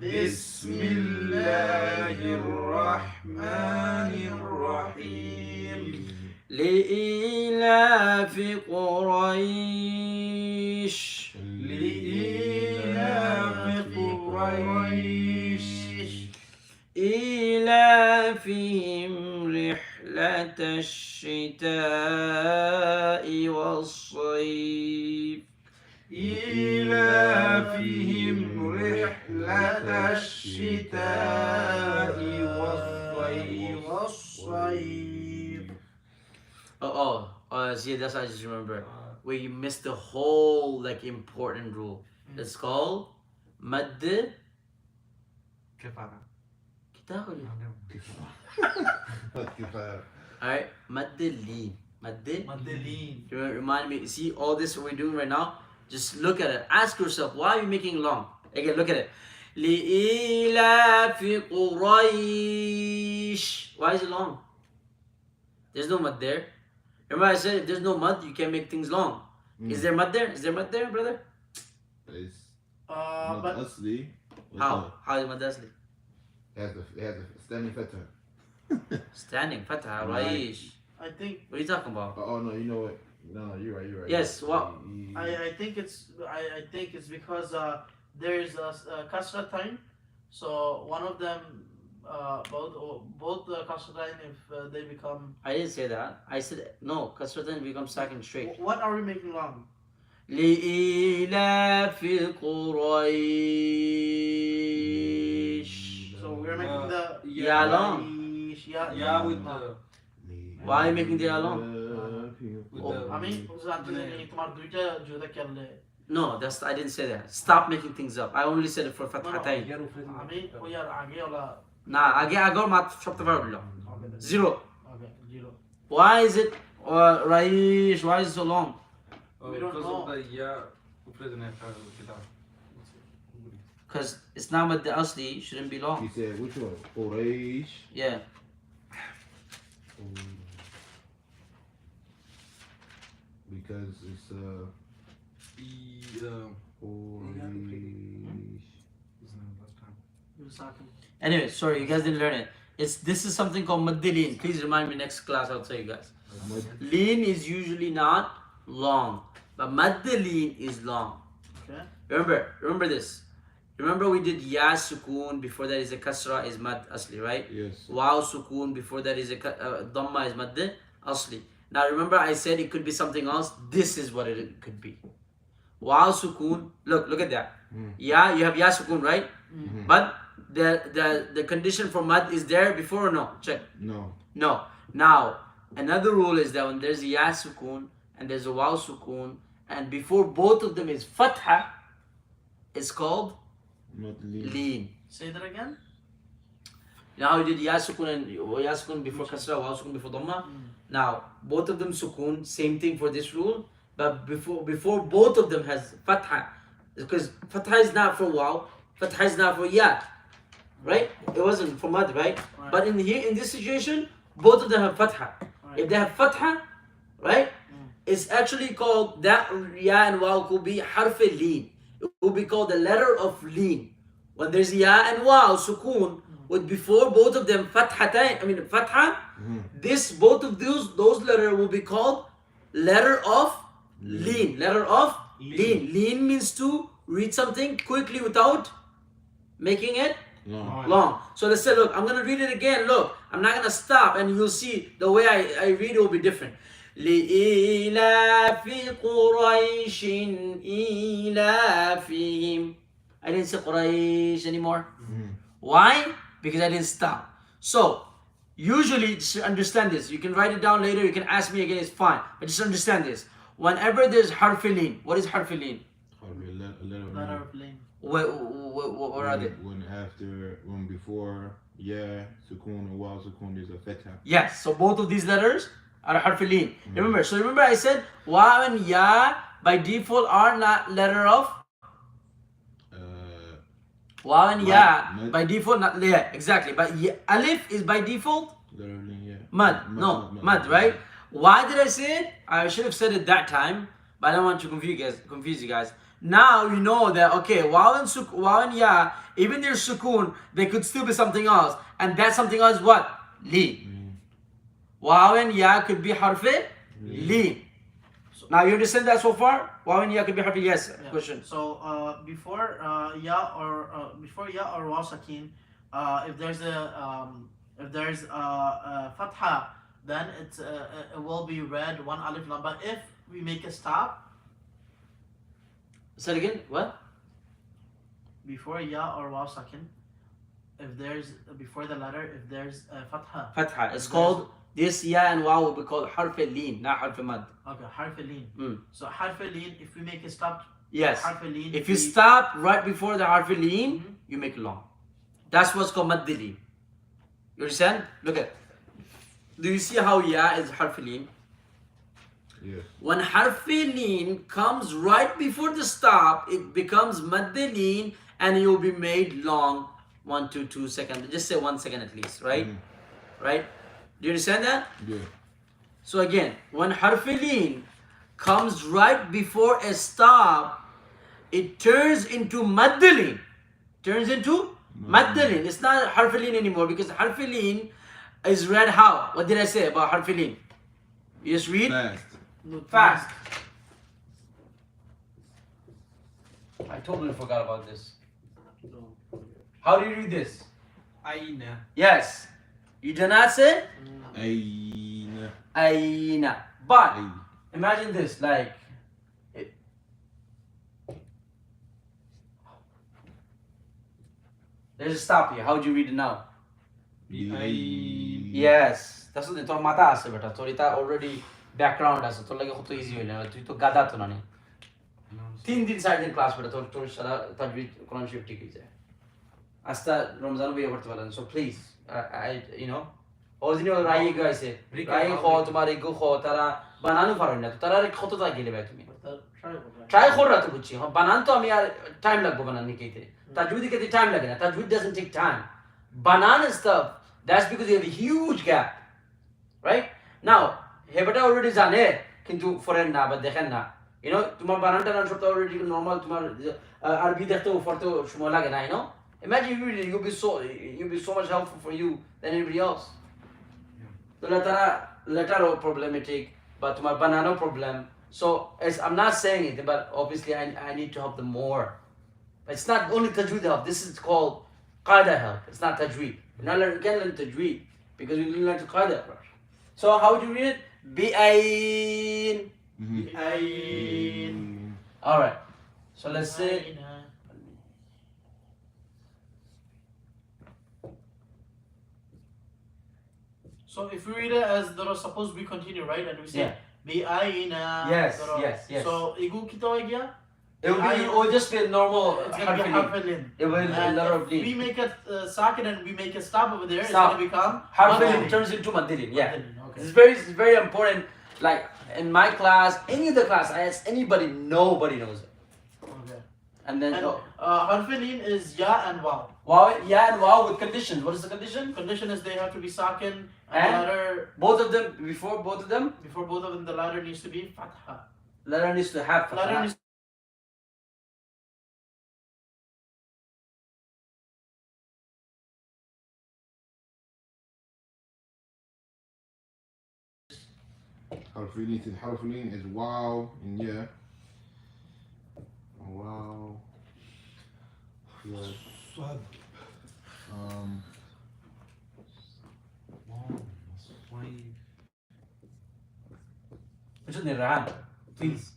بسم الله الرحمن الرحيم. لإيلاف قريش. لإيلاف قريش. إيلافهم رحلة الشتاء والصيف إيلافهم رحلة الشتاء والصيف. See, that's what I just remember. Where you missed the whole like important rule. It's called مد كفارة. كتاغلي. كفاية. Alright, مد لين. مد Madeline. Remind me, see all this we're doing right now? Just look at it. Ask yourself, why are you making it long? Again, look at it. لإيلاف قريش. Why is it long? There's no mud there. Remember I said if there's no mud, you can't make things long. Is there mud there? Is there mud there, brother? It's But أصلي. How? How is mud asli? It has a standing fetter. Standing, fatha, raish. I think What are you talking about? Oh no, you know what? No, you're right. Yes, what? I think it's because there's a kasra time, so one of them both the kasra time if they become. I didn't say that. I said no, kasratan becomes second straight. What are we making long? لإيلاف قريش. So we're making the Yeah long. Yeah, with the Why are you making the long? with the আমি জানতে চাই তোমার দুইটা জুতা কেমনে No, that's I didn't say that. Stop making things up. I only said it for fathatain. আমি ওই আর আগে ওলা না আগে আগর মাত সপ্তাহ বললাম zero. okay zero. Why is it raish? Why is it so long? We don't because know. of the yeah উপরে যেন একটা কিতাব Because it's not with the asli, shouldn't be long. He said, which one? Quraysh. Yeah. Because it's the Quraysh. Anyway, sorry, you guys didn't learn it. This is something called maddilin. Please remind me next class. I'll tell you guys. Lean is usually not long, but maddilin is long. Okay. Remember this. Remember we did ya sukun before that is a kasra is mad asli, right? Yes. Waw sukun before that is a dhamma is mad asli. Now remember I said it could be something else. This is what it could be. Waw sukun. Look at that. Ya, you have ya sukun, right? But the condition for mad is there before or no? Check. No. No. Now another rule is that when there's a ya sukun and there's a waw sukun and before both of them is fatha, it's called Not lean. lean. Say that again. Now you did ya sukun and ya sukun before kasra, waw sukun before dhamma. Now both of them sukun, same thing for this rule, but before both of them has fatha, because fatha is not for waw, fatha is not for ya, right? It wasn't for mad, right? But in this situation, both of them have fatha. If they have fatha, right? It's actually called that ya and waw could be harf lean. It will be called the letter of lean. When there's ya and waw sukun, with before both of them fatha, this both of those letters will be called letter of lean. Letter of lean. Lean means to read something quickly without making it No. long. So let's say, look, I'm gonna read it again. Look, I'm not gonna stop, and you'll see the way I read it will be different. لإيلاف قريش إيلافهم. I didn't say قريش anymore. Why? Because I didn't stop. So usually, just understand this. You can write it down later. You can ask me again. It's fine. But just understand this. Whenever there's harfilin, what is harfilin? Letter of lane. What are they? When before sukun or waw sukun there's a fetha. Yes. So both of these letters are harfilin. Remember I said wa and ya by default are not letter of. Waw and ya by default not exactly. But alif is by default mad. No, mad, right? Why did I say it? I should have said it that time, but I don't want to confuse you guys. Now you know that okay, waw and ya, even their sukun, they could still be something else, and that something else what? Li. Waw and ya could be harfi li. Now you understand that so far? Waw and ya could be harfi yes. Yeah. Question. So before ya or waw sakin, if there's a fatha, then it will be read one alif lam. But if we make a stop Say it again. What? before ya or waw sakin, if there's before the letter, if there's a fatha. Fatha. It's called, this ya and waw will be called harf al-lin, not harf al-mad. Okay, harf al-lin. Mm. So harf al-lin, if we make a stop. Yes. Harf al-lin. If you stop right before the harf al-lin, you make it long. That's what's called mad al-lin. You understand? Look at. Do you see how ya is harf al-lin? Yes. When harf al-lin comes right before the stop, it becomes mad al-lin and it will be made long. 1 to 2 seconds. Just say 1 second at least, right? Right? Do you understand that? Yeah. So again, when harf al-lin comes right before a stop, it turns into mad al-lin. Turns into mad al-lin. It's not harf al-lin anymore because harf al-lin is read how? What did I say about harf al-lin? You just read Fast. fast. I totally forgot about this. How do you read this? Aina. Yes. You do not say Aina. aina. But Aina. imagine this, like there's a stop here. How would you read it now? Aina. Yes. That's what তোর মাথা আছে বেটা তোর এটা already background আছে তোর লাগে কত ইজি হইল তুই তো গাদা তো না 3 দিন 4 দিন ক্লাস বেটা তোর সারা তাজবিদ কোরআন শরীফ ঠিক হয়ে যায় আস্তা রমজান বিয়ে করতে পারেন so please I you know original রাই গাইছে রাই খো তোমার ইগো খো তারা বানানো পারেন না তো তারা কতটা গেলে ভাই তুমি ট্রাই কররা তো বুঝছি হ্যাঁ বানান তো আমি আর টাইম লাগবে বানান নিকেতে তাজবিদ দিকে টাইম লাগে না তাজবিদ doesn't take time banan stuff that's because you have a huge gap right now হেবাটা অলরেডি জানে কিন্তু ফরেন না বা দেখেন না you know তোমার বানানটা না সবটা অলরেডি নরমাল তোমার আরবি দেখতে পড়তে সময় লাগে না you know imagine you read it you'll be so much helpful for you than anybody else তো letter problematic but তোমার banana problem so I'm not saying it but obviously I need to help them more but it's not only tajweed help this is called qaida help it's not tajweed you can't learn tajweed because we learn to qaida first so how would you read it bi'ain Ain. all right so let's say So if we read it as suppose we continue, right? And we say Yeah. Bi'aina. Yes, yes. So igu kita ho gaya? it will just be a normal It's gonna be harf harf al-lin. it will a And letter if of lin we make it sakin and we make a stop over there, Stop. it's gonna become harf mad al-lin al-lin. turns into madilin yeah Mad al-lin, okay. it's very important like in my class any other class I ask anybody nobody knows it Okay. and then And harf al-lin is ya and waw. wow yeah and wow with conditions what is the condition Condition is they have to be sakin and And? the letter both of them before both of them before both of them the letter needs to be fatha. letter needs to have Letter fatha. needs Harfulin is wow and yeah. Wow. Yeah. which is the Ran please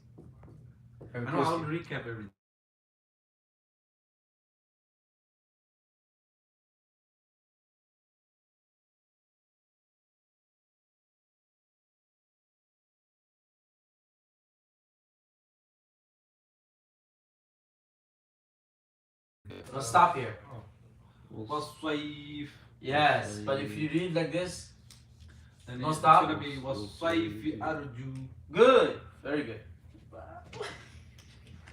I know how to recap everything. let's stop here Wasayf. yes but if you read like this Then No it's stop. gonna be wasayf arju. good very good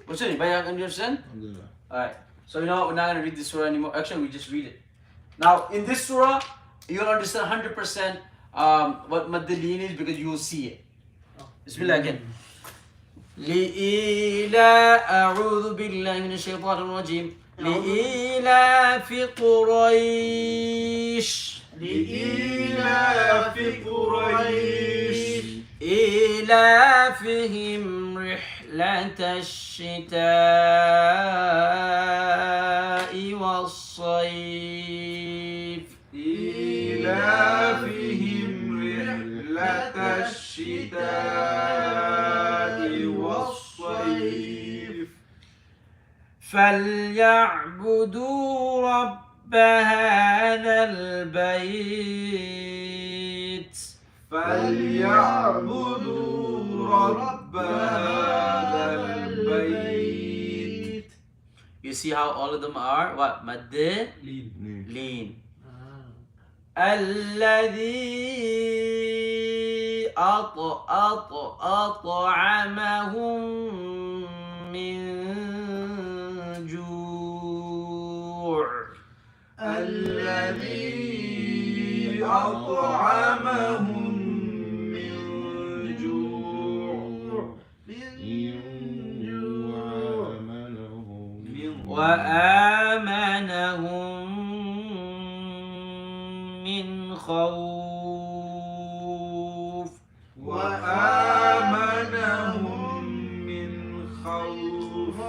what's it anybody understand Alhamdulillah. Alright, so you know we're not gonna read this surah anymore. Actually, we just read it. Now, in this surah, you'll understand 100% what Madalin is because you will see it. Bismillah again. لإيلاف أعوذ بالله من الشيطان الرجيم لإيلاف قريش لإيلاف قريش إيلافهم رحلة الشتاء والصيف إيلافهم رحلة فليعبدوا رب هذا البيت فليعبدوا رب هذا البيت. You see how all of them are what? Madde Lean. lean. Ah. الذي أطعمهم من جوع. الذي أطعمهم من جوع. وآمنهم من خوف. وآمنهم من خوف.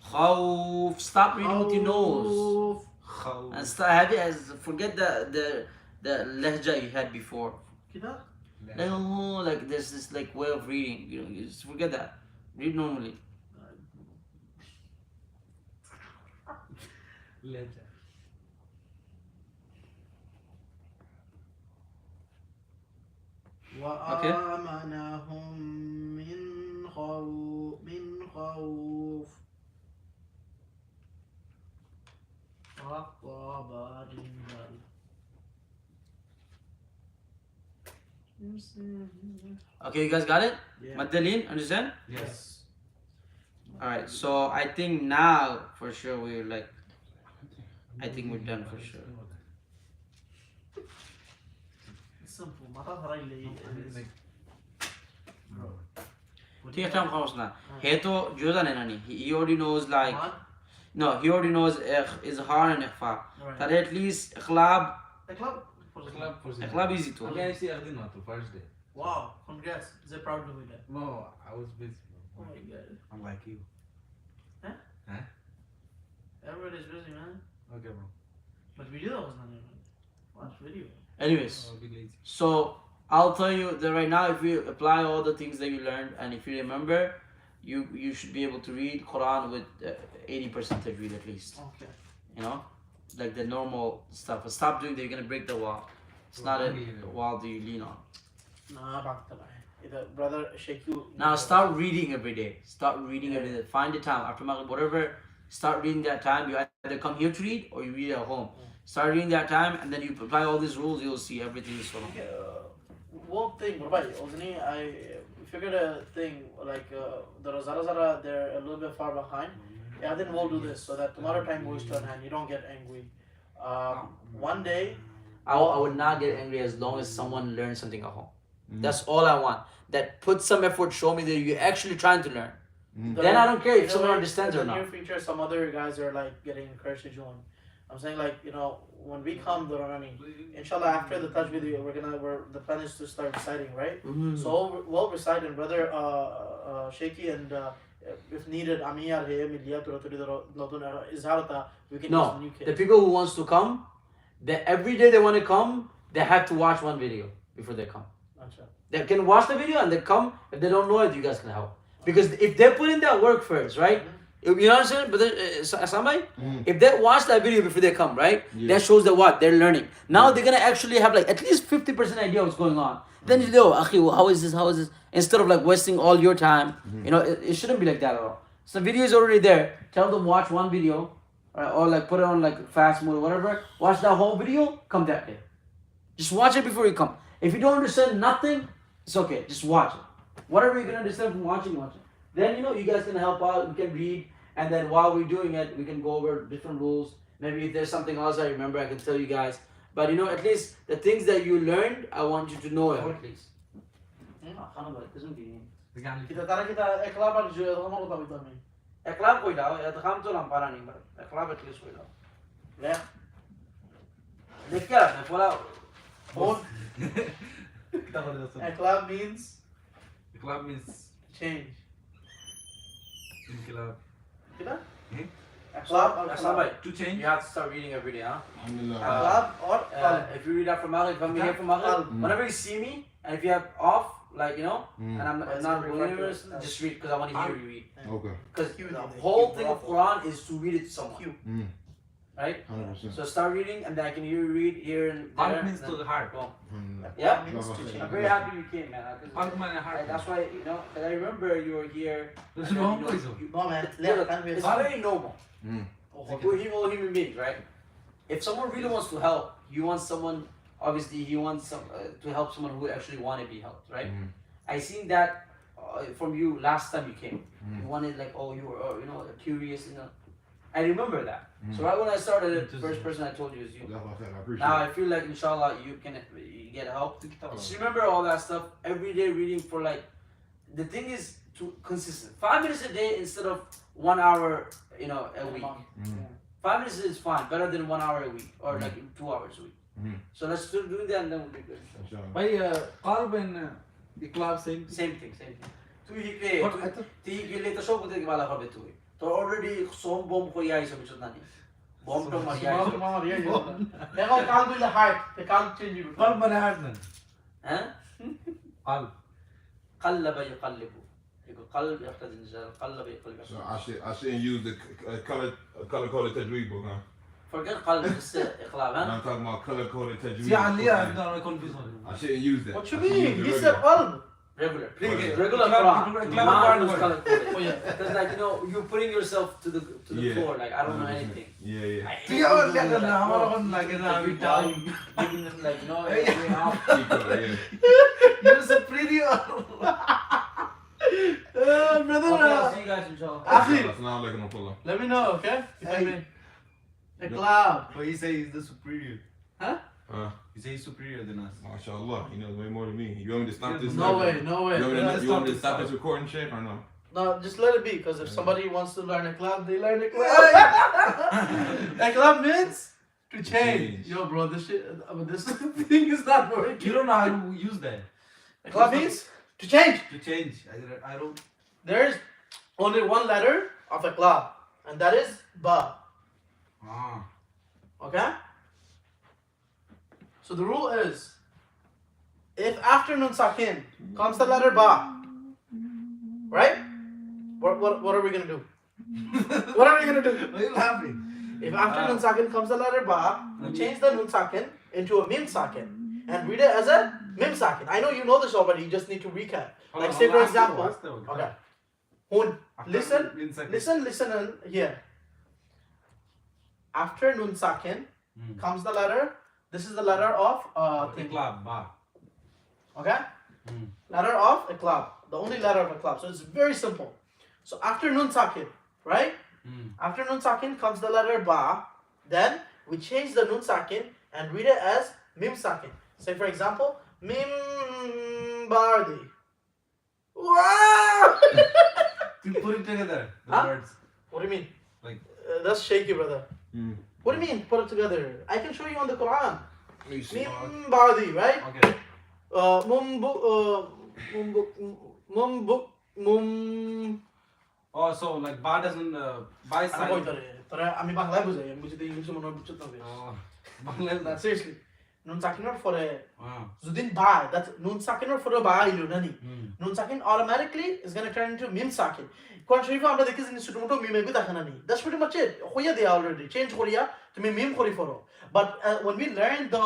خوف. Stop reading with your nose. خوف. And start forget the lehja you had before. كده Like, oh, like there's this like way of reading. You know, you just forget that. Read normally. وآمنهم من خوف وقاب جنبال. Okay, you guys got it? Yeah. Madeleine, understand? Yes. Alright, so I think now for sure we're like, I think we're done for sure. simple. ما تعرف رأيي ठीक है हम खाओ ना है तो जो जाने ना नहीं he already knows like no he already knows إظهار and إخفاء that at least إقلاب إقلاب easy to I see everything not the first day. Wow, congrats. They're proud to be there. No, I was busy. Oh my god. I'm like you. Everybody's busy, man. Okay, bro. But video was not even. Watch video. anyways I'll be lazy. so I'll tell you that right now if you apply all the things that you learned and if you remember you should be able to read Quran with 80% tajweed at least Okay. you know like the normal stuff but stop doing that you're gonna break the wall it's not a wall that you lean on Nah, back to either brother shake you. now start reading every day start reading every day find the time after Maghrib whatever start reading that time you either come here to read or you read at home start reading that time and then you apply all these rules you'll see everything is so long. One thing, I figured a thing like the Razara they're a little bit far behind. Yeah, then we'll do this so that tomorrow time goes to an end. You don't get angry. One day, I would not get angry as long as someone learns something at home. That's all I want. That put some effort, show me that you're actually trying to learn. Then I don't care if someone understands or in the not. near future, some other guys are like getting encouraged to join. I'm saying like when we come the running, inshallah after the touch video the plan is to start reciting, right? So we'll recite and brother Shaky and if needed Amiyar we can use No, the new the kids. people who wants to come, every day they want to come, they have to watch one video before they come. Acha. They can watch the video and they come. If they don't know it, you guys can help. Because if they put in that work first, right? You know what I'm saying? But somebody, if they watch that video before they come, right? That shows that what they're learning. Now they're gonna actually have like at least 50% idea what's going on. Then you know, akhi, how is this? How is this? Instead of like wasting all your time, it shouldn't be like that at all. So the video is already there. Tell them watch one video, or like put it on like fast mode or whatever. Watch that whole video. Come that day. Just watch it before you come. If you don't understand nothing, it's okay. Just watch it. Whatever you can understand from watching, watch it. Then you guys can help out. We can read, and then while we're doing it, we can go over different rules. Maybe if there's something else I remember, I can tell you guys. But at least the things that you learned, I want you to know it at least. Kita tara kita ikhlas je ramai orang tahu ni. Ikhlas koi dah, ya tak tu lam parah ni ber. Ikhlas at least koi dah. Leh. Dekh kya? मैं बोला Phone. Kita boleh dasar. Ikhlas means Ikhlas means change. Ikhlas. Kita? Somebody To change. you have to start reading every day, huh? Ikhlas or If you read out from Maghrib, when we hear from Maghrib, whenever you see me, and if you have off, like and I'm That's not referred willing to to as- just read because I want to hear you read. Okay. Because Cue the them, whole cue thing of bravo. Quran is to read it to someone, Cue. right? 100%. So start reading, and then I can hear you read here and there. Qalb means and to then- the heart. Boom. Yeah. Yeah. Means to change. I'm very happy you came, man. 'cause Qalb means heart. that's why 'cause I remember you were here. There's and no then, voice. No man, Look, can't be it's very normal. Oh, We're all human beings, right? If someone really wants to help, you want someone. Obviously, he wants to help someone who actually want to be helped, right? I seen that from you last time you came. You wanted like, oh, you were curious, I remember that. So right when I started, the first person I told you is you. That's what I said. I appreciate Now it. I feel like inshallah you get help. Just remember all that stuff every day, reading for like. The thing is to consistent. 5 minutes a day instead of 1 hour, a week. 5 minutes is fine, better than 1 hour a week or like 2 hours a week. So let's start doing that and then we'll be good. Inshallah. By Qalb and Iqlab same. Same thing. তুই But I thought গেলে তো সব থেকে ভালো হবে তুই তো already সোম bomb কই আইছো কিছু জানি বম তো মারি আইছো এখন কাল বইলে হার্ট কাল চেঞ্জ হবে Qalb means heart না। হ্যাঁ Qalb. قلب يقلب يقول قلب يقتضي النزال قلب يقلب So I shouldn't use the color coded tajweed book, huh? forget قلب بس اقلاب And ها I'm talking about color coded tajweed. See, Aliyah, book, man. I'm confused. I shouldn't use that. What you I should mean? use He the said regular. qalb. regular Okay. regular Iqlab- Quran Iqlab not Quran those word. color coded Oh yeah. because like you're putting yourself to the Yeah. floor like I don't know 100%. anything Yeah. I hate See, I was people like, who nah, bro, I'm not like, nah, you we down, down. giving them like Yeah. going out. Equal, yeah. You're so pretty. Brother, Okay, I'll see you guys inshallah. Akhi, Assalamu alaikum wa rahmatullah. let me know, okay? Hey. Iqlab. But he say he's the superior. Huh? He say he's superior than us. MashaAllah, he knows way more than me. You want me to stop this? No way, no way. You want me Yeah, to, you want me to stop stop this. this recording, Sheikh, or no? No, just let it be, because if somebody wants to learn Iqlab, they learn Iqlab. Iqlab means to change. Yo, bro, this shit, this thing is not working. You don't know how to use that. Iqlab means to change. To change. I don't. There is only one letter of Iqlab, and that is Ba. Ah. Okay? So the rule is, if after Nun Sakin comes the letter Ba, right? What are we gonna do? What are we gonna do? Why are you laughing? If after Nun Sakin comes the letter Ba, we change the Nun Sakin into a Mim Sakin and read it as a Mim Sakin. I know you know this already, you just need to recap. Like say for example, okay. Hun, listen and here. After Nun Sakin comes the letter. This is the letter of thing. Iqlab, ba. Okay? Letter of Iqlab. The only letter of Iqlab. So it's very simple. So after Nun Sakin, right? After Nun Sakin comes the letter Ba. Then we change the Nun Sakin and read it as Mim Sakin. Say for example, Mim Bardi. Wow! You put it together. The Huh? words. What do you mean? Like. That's shaky, brother. What do you mean? Put it together. I can show you on the Quran. Mim Bardi, right? Okay. Oh, so like ba doesn't ba is silent. আমি বাংলায় বুঝাই আমি বুঝতে ইংলিশে মনে হয় বুঝতে হবে Oh, Bangla. না seriously নুন সাকিনের পরে Wow. যদিন বা that's নুন সাকিনের পরে বা আইলো নানি নুন সাকিন automatically is going to turn into mim sakin কোরআন শরীফে আমরা দেখি যে ছোট মোটো মিমে গো দেখা নানি that's pretty much it হইয়া দেয়া already change করিয়া তুমি মিম করি ফরো but when we learn the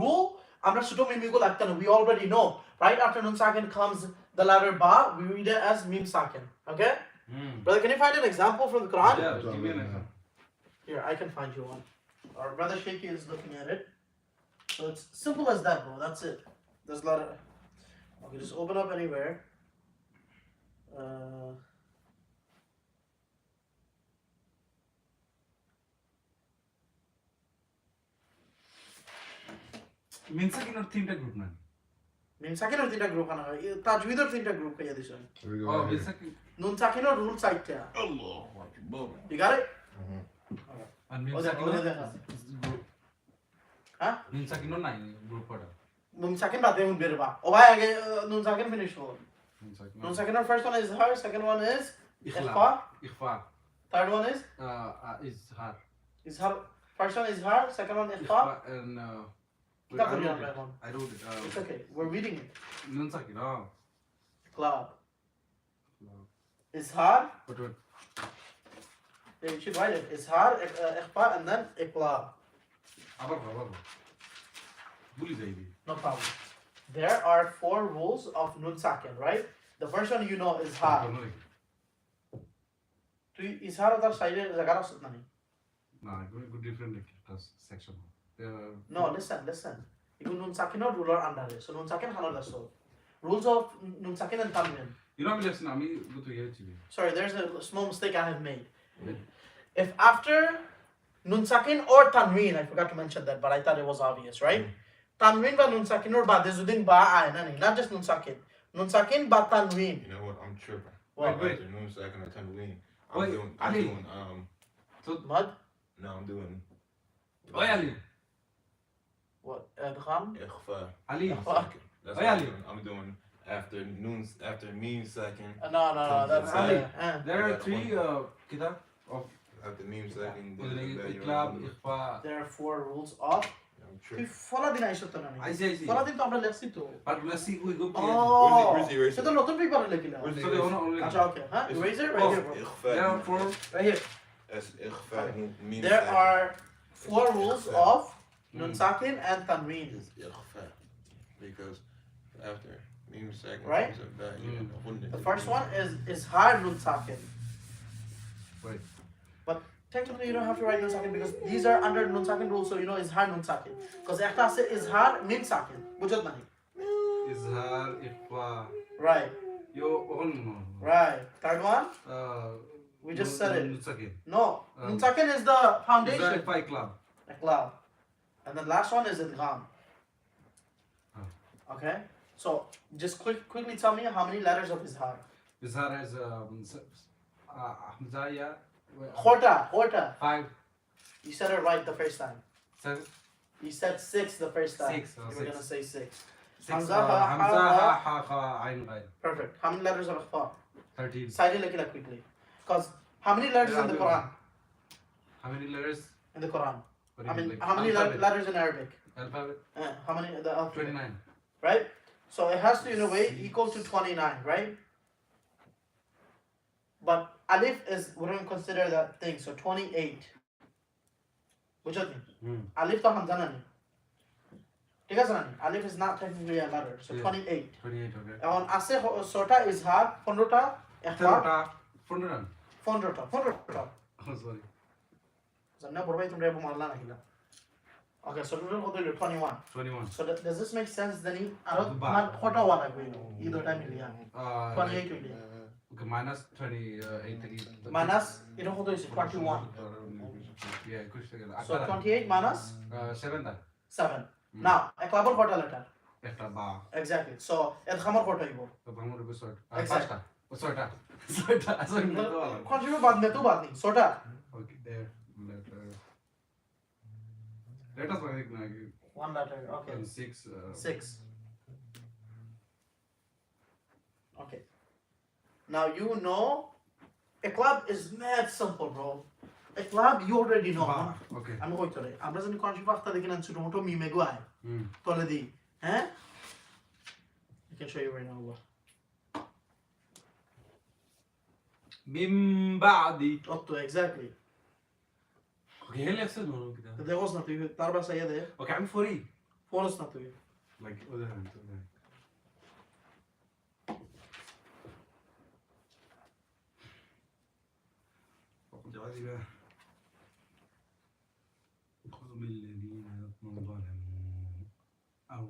rule আমরা ছোট মিমে গো লাগতা না we already know right after nun sakin comes the letter ba we read it as mim sakin okay brother can you find an example from the Quran Yeah, give me an example. here I can find you one our brother Shaky is looking at it so it's simple as that bro that's it there's a lot of okay just open up anywhere Minsakin or তিনটা group না Nun sakin or tinta group ana tajweed or tinta group kaya dishon Here we go. Oh, right here. Minsakin. nun sakin or rule side ta Allahu Akbar. you got it And Oh, that- Minsakin oh, that- group. Huh? Minsakin or নাই group পড়া nun sakin baate hun berba oh bhai age nun sakin finish ho Minsakin. nun sakin or first one is her second one is Ikhla. ikhfa Ikhfa. third one is Izhar. her first one is her second one ikhfa Ikhfa and Kitab I Quran, wrote right one. it. I wrote it. it's okay we're reading it Minsakin. Oh. Iqlab. Izhar. What word? You should write it. Izhar, ikhfa, and then iqlab. আবার ভুলি যাই দি No problem. There are 4 rules of nun sakin, right? The first one you know is izhar. তুই izhar ওটার সাইডে জায়গা রাখছ না না একটু ডিফারেন্ট একটা section No, listen. You nun sakin or ruler under it. So nun sakin হানো দাসো. Rules of nun sakin and tanwin. আমি লেখছি আমি দুটো গেছি Sorry, there's a small mistake I have made. If after nun sakin or tanwin, I forgot to mention that, but I thought it was obvious, right? Tanwin বা nun sakin or ba dizudin ba ay na not just nun sakin. Nun sakin ba tanwin. You know what? I'm tripping. What? Wait. After noon second or tanween. Wait, I'm Ali. doing Mud? no, I'm doing ওই আলি What? Adgham? ikhfa. Ali Second. That's Oh, what Ali. I'm doing after meme second. No, that's Ali. uh. there are three كده of After meme second. ইকলাব ইখফা There are 4 rules of I'm তুই tripping. ফলা দিন আইছো তো না আইসি ফলা দিন তো আমরা লেখছি তো আর লেসি কই গো Where's the eraser? সেটা নতুন পেপারে লিখিলা Where's the sorry eraser? only আচ্ছা ওকে হ্যাঁ eraser right here bro. Ikhfa. there are four Right here. That's ikhfa. Meme There second. are 4 rules of nun sakin and tanween. Is ikhfa. Because after meme second Right? comes a back. The first one is hard nun sakin. Wait. But technically you don't have to write nun sakin because these are under nun sakin rules, so you know is hard nun sakin. Because একটা আছে is hard mim sakin. বুঝত না Izhar ইখফা Right. yo on Right. Third one? We just said it. Nutsakin. No. Nun sakin is the foundation. Ikhfa iklab. Iqlab. And the last one is idgham. Okay? So just quickly tell me how many letters of izhar. Izhar has Hamzaya. Khota. 5, You said it right the first time. 7, You said 6 the first time. 6, You were gonna say 6. 6. Hamza, Hamza, ha, ha, ha, ayn, ghain. Perfect. How many letters of ikhfa? 13. Side look it up quickly. Because how many letters in the Quran? How many letters? In the Quran. What do I you mean, like? how many Alphabet. letters in Arabic? Alphabet. How many the alphabet? 29. Right? So it has to in a way equal to 29, right? But alif is we don't consider that thing, so 28. Which other thing? Alif to hamza nani. ঠিক আছে না alif is not technically a letter, so Yeah. 28. 28, okay. এখন আছে ছটা Izhar 15টা ইখফা 15টা. 15টা Oh, sorry. জানা বড়ভাই তোমরা এব মারলা না কিলা ওকে সো টোটাল কত হলো 21 21. so does this make sense then R Ba. মান কটা ওয়া লাগবে এই দুটো মিলিয়া 28 হইলে Okay, minus 28. মাইনাস এটা কত হইছে 21 Yeah, kuch থেকে so 28 minus 7 টা 7 now একলাবর কটা লেটার একটা বা exactly so এর খামার কটা হইব তো ভাঙর হবে 6 Exact. 5টা 6টা 6টা sorry কন্টিনিউ বাদ মে তো বাদ নেই ছটা Okay, there. Let us like one letter okay 6. 6 okay now you know iqlab is mad simple bro iqlab you already know Okay. আমি কই তোরে আমরা যদি কনসিভ আখতা দেখি না ছোট মোটো মিমে গোয় তোলে দি হ্যাঁ I can show you right now Allah. من بعد. Otto exactly Okay, هل يفسد ولا كده؟ ده غصنا তুই তারবা সাইয়া দে Okay, I'm free. ফোরস না তুই Like other hand. جوازي بقى خذوا من الذين ظلموا أو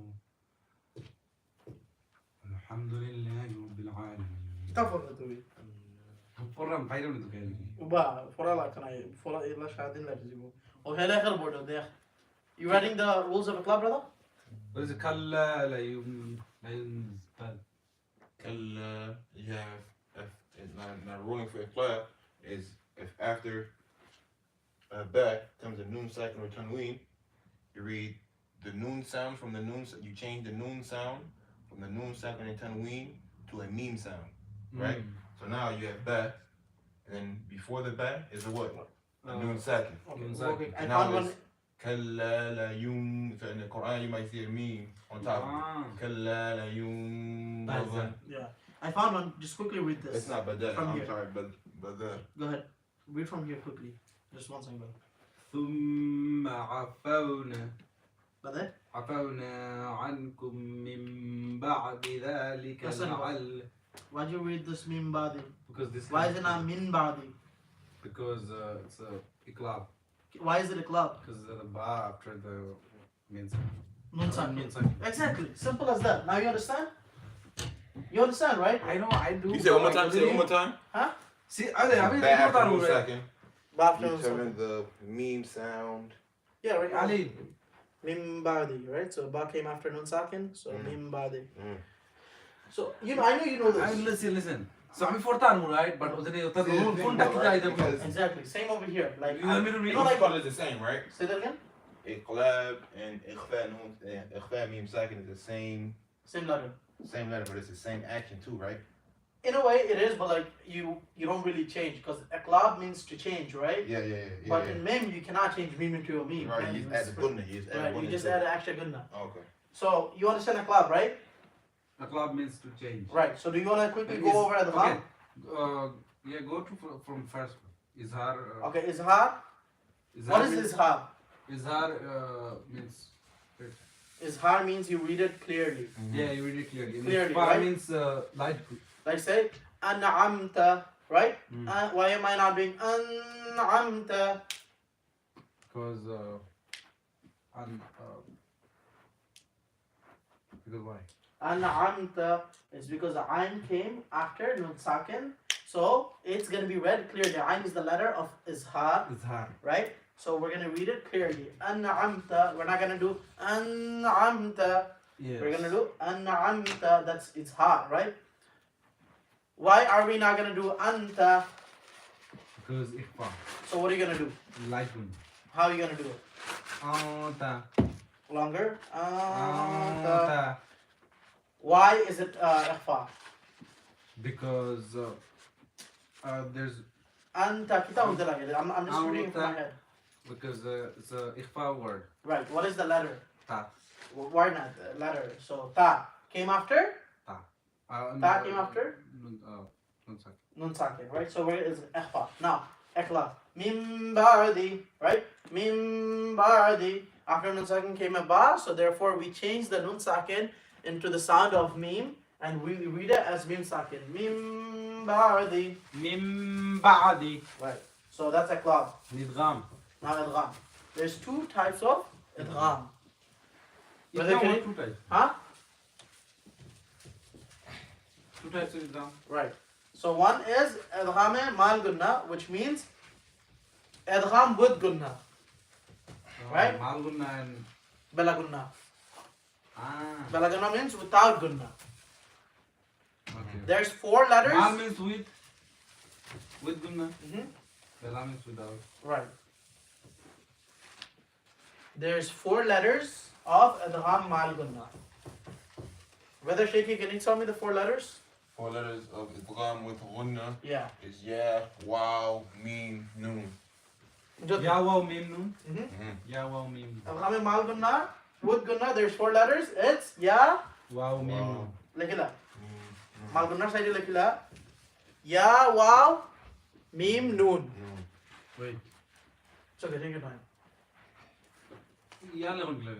الحمد لله رب العالمين تفضل তুই فرم فايرون تكلم وبا فورا لا كان فورا إلا شادين لا تجيبه وهلا آخر بورد ده You writing the rules of the club brother? وإذا كلا لا ينزل Kalla, you have now ruling for ikhla is if after ba comes a noon second or tanween, you read the noon sound from the noon. You change the noon sound from the noon second and tanween to a meme sound, right? So now you have ba, and then before the ba is a what? A noon second. Okay. I Now found one. it's kalla la yum. So in the Quran you might see a meme on top. Kalla la yum. Yeah. I found one. Just quickly read this. It's not bada. From I'm here. sorry, but Go ahead. Read from here quickly. Just one second. ثم عفونا Bada. عفونا عنكم من بعد ذلك Listen, لعل Why'd you read this min badi? because this Why is it not min badi? because it's a iqlab Why is it a club? because the ba after the means Nun sakin. Nun sakin. Exactly. Simple as that. Now you understand? You understand, right? I know I do. you said one more time. but Say it one more time. See, Ali, Back after Ali, second. After nun Determine sakin. the meme sound. Yeah, right. Ali. Mim badi, right? So ba came after nun sakin. So mim badi. Mm. So you know, I know you know this. Listen. So I'm for Tanu, right? But Exactly. Same over here. Like You want me to read? you know, like Colors the same, right? say that again. Iqlab and ikhfa meme sakin is the same Same letter. letter, but it's the same action too, right? In a way, it is, but like you don't really change because iqlab means to change, right? Yeah. But in mem, you cannot change meme into a meme. Right, Mem you is add the split. gunna. You just add Right, gunna you just to add it. an extra gunna. Okay. So you understand iqlab, right? A club means to change. Right. So do you want to quickly Is- go over adgham? Okay. Yeah, go to from first. Izhar. Okay, izhar. What is izhar? Izhar means. Izhar means you read it clearly. Yeah, you read it clearly. Clearly, Ikhfa right? means light. Like say an'amta, right? Mm. Why am I not doing an'amta? Because because why? An'amta is because the ayn came after nun sakin, so it's gonna be read clearly. Ayn is the letter of izhar, Izhar. right? So we're gonna read it clearly. An'amta. We're not gonna do an'amta. Yes. We're gonna do an'amta. That's izhar, right? Why are we not gonna do anta? Because ikhfa. So what are you gonna do? Light one. How are you gonna do it? Anta. Longer. Anta. Anta. Why is it ikhfa? Because there's Anta. Kita unta lagi. I'm just reading from my head. because it's a ikhfa word. Right. What is the letter? Ta. Why not letter? So ta came after. Ta came after nun sakin, right? So where is ikhfa? Now ikhla. Mim ba'di, right? Mim ba'di. After nun sakin came a ba, so therefore we change the nun sakin into the sound of mim, and we read it as mim sakin. Mim ba'di. Mim ba'di. Right. So that's ikhla. Nidgham. Now idgham. There's two types of idgham. Brother, Idgham can or you- two types? Huh? Two types of idgham. Right. So one is idgham mal gunna, which means idgham with gunna, Right? Mal gunna and bela gunna. ah. Bela gunna means without gunna. Okay. There's four letters. Mal means with gunna. Mhm. Bela means without. Right. There's four letters of idgham mal gunna. Brother Shaky, can you tell me the four letters? 4 letters of idgham with gunna Yeah. is ya, wow, meme, noon. Ya waw mim nun. Mm-hmm. Ya waw mim. Idgham mal gunna with gunna. There's four letters. It's ya. Waw mim nun. Likila. Mal gunna side likila. Ya wow mim noon. Wait. It's okay. Take your time. Ya leon glare.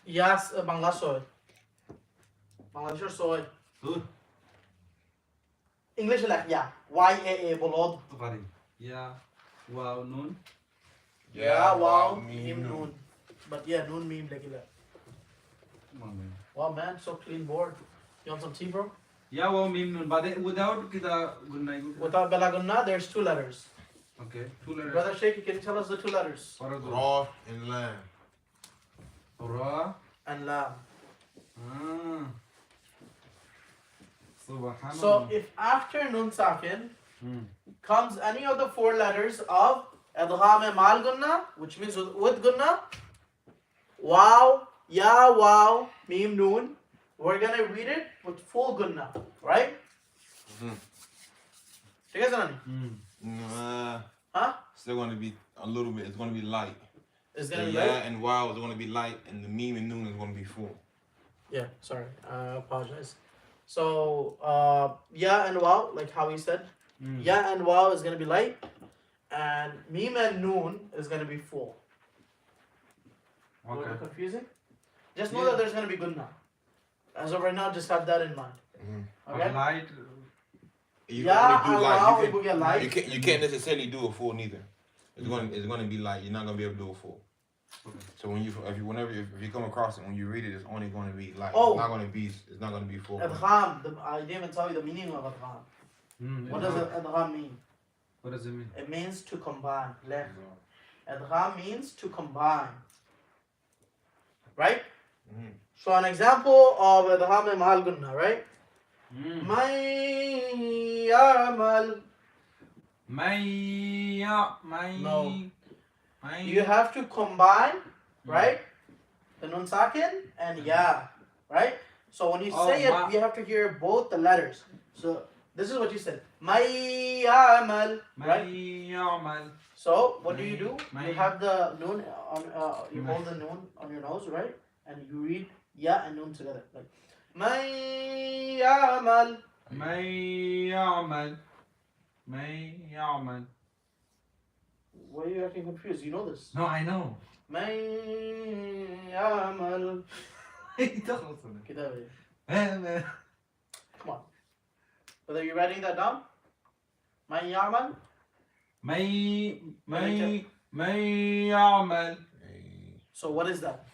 Yes, Bangla soy. Bangladesh soy. Good. English like yeah. YAA bolod. Tufari. Ya waw nun. Yeah, wow, meme, meme noon. But yeah, noon meme like that. Come on, man. Wow man, so clean board. You want some tea, bro? Ya waw mim nun. But without kita gunna. Without Belagunna, there's two letters. Okay. Two letters. Brother Shaky, can you tell us the two letters? What are those? Raw and lamb. Ra. And lam. Ah. Subhanallah. So if after nun sakin Hmm. comes any of the four letters of idgham mal gunna, which means with gunna, wow, ya wow, meme noon, we're gonna read it with full gunna, right? Mhm. You guys know? Hmm. Huh? Still going to be a little bit. It's going to be light. It's The gonna be yeah right? and wow is going to be light, and the meme and noon is going to be full. Yeah, sorry. I apologize. So ya and waw, like how he said, ya and waw is gonna be light, and mim and noon is gonna be full. A little bit confusing. Just know that there's gonna be gunna. As of right now, just have that in mind. Okay. Light. You Yeah, can only do allow light. people get light. You can't necessarily do a full neither. It's gonna be light. You're not gonna be able to do a full. So if you come across it, when you read it, it's only going to be light. Oh. It's not going to be full. Adgham. I didn't even tell you the meaning of adgham. What does adgham mean? What does it mean? It means to combine. Left. Adgham means to combine. Right? So an example of adgham mal gunna, right? May ya'mal. No. You have to combine, right? The nun sakin and ya, right? So when you say it, you have to hear both the letters. So this is what you said. May ya'mal, right? So what do? You have the nun on you hold the nun on your nose, right? And you read ya and nun together. Like May ya'mal. Why are you acting confused? You know this. No, I know. May ya'mal. Kitabi. Come on. But are you writing that down? May ya'mal. So what is that?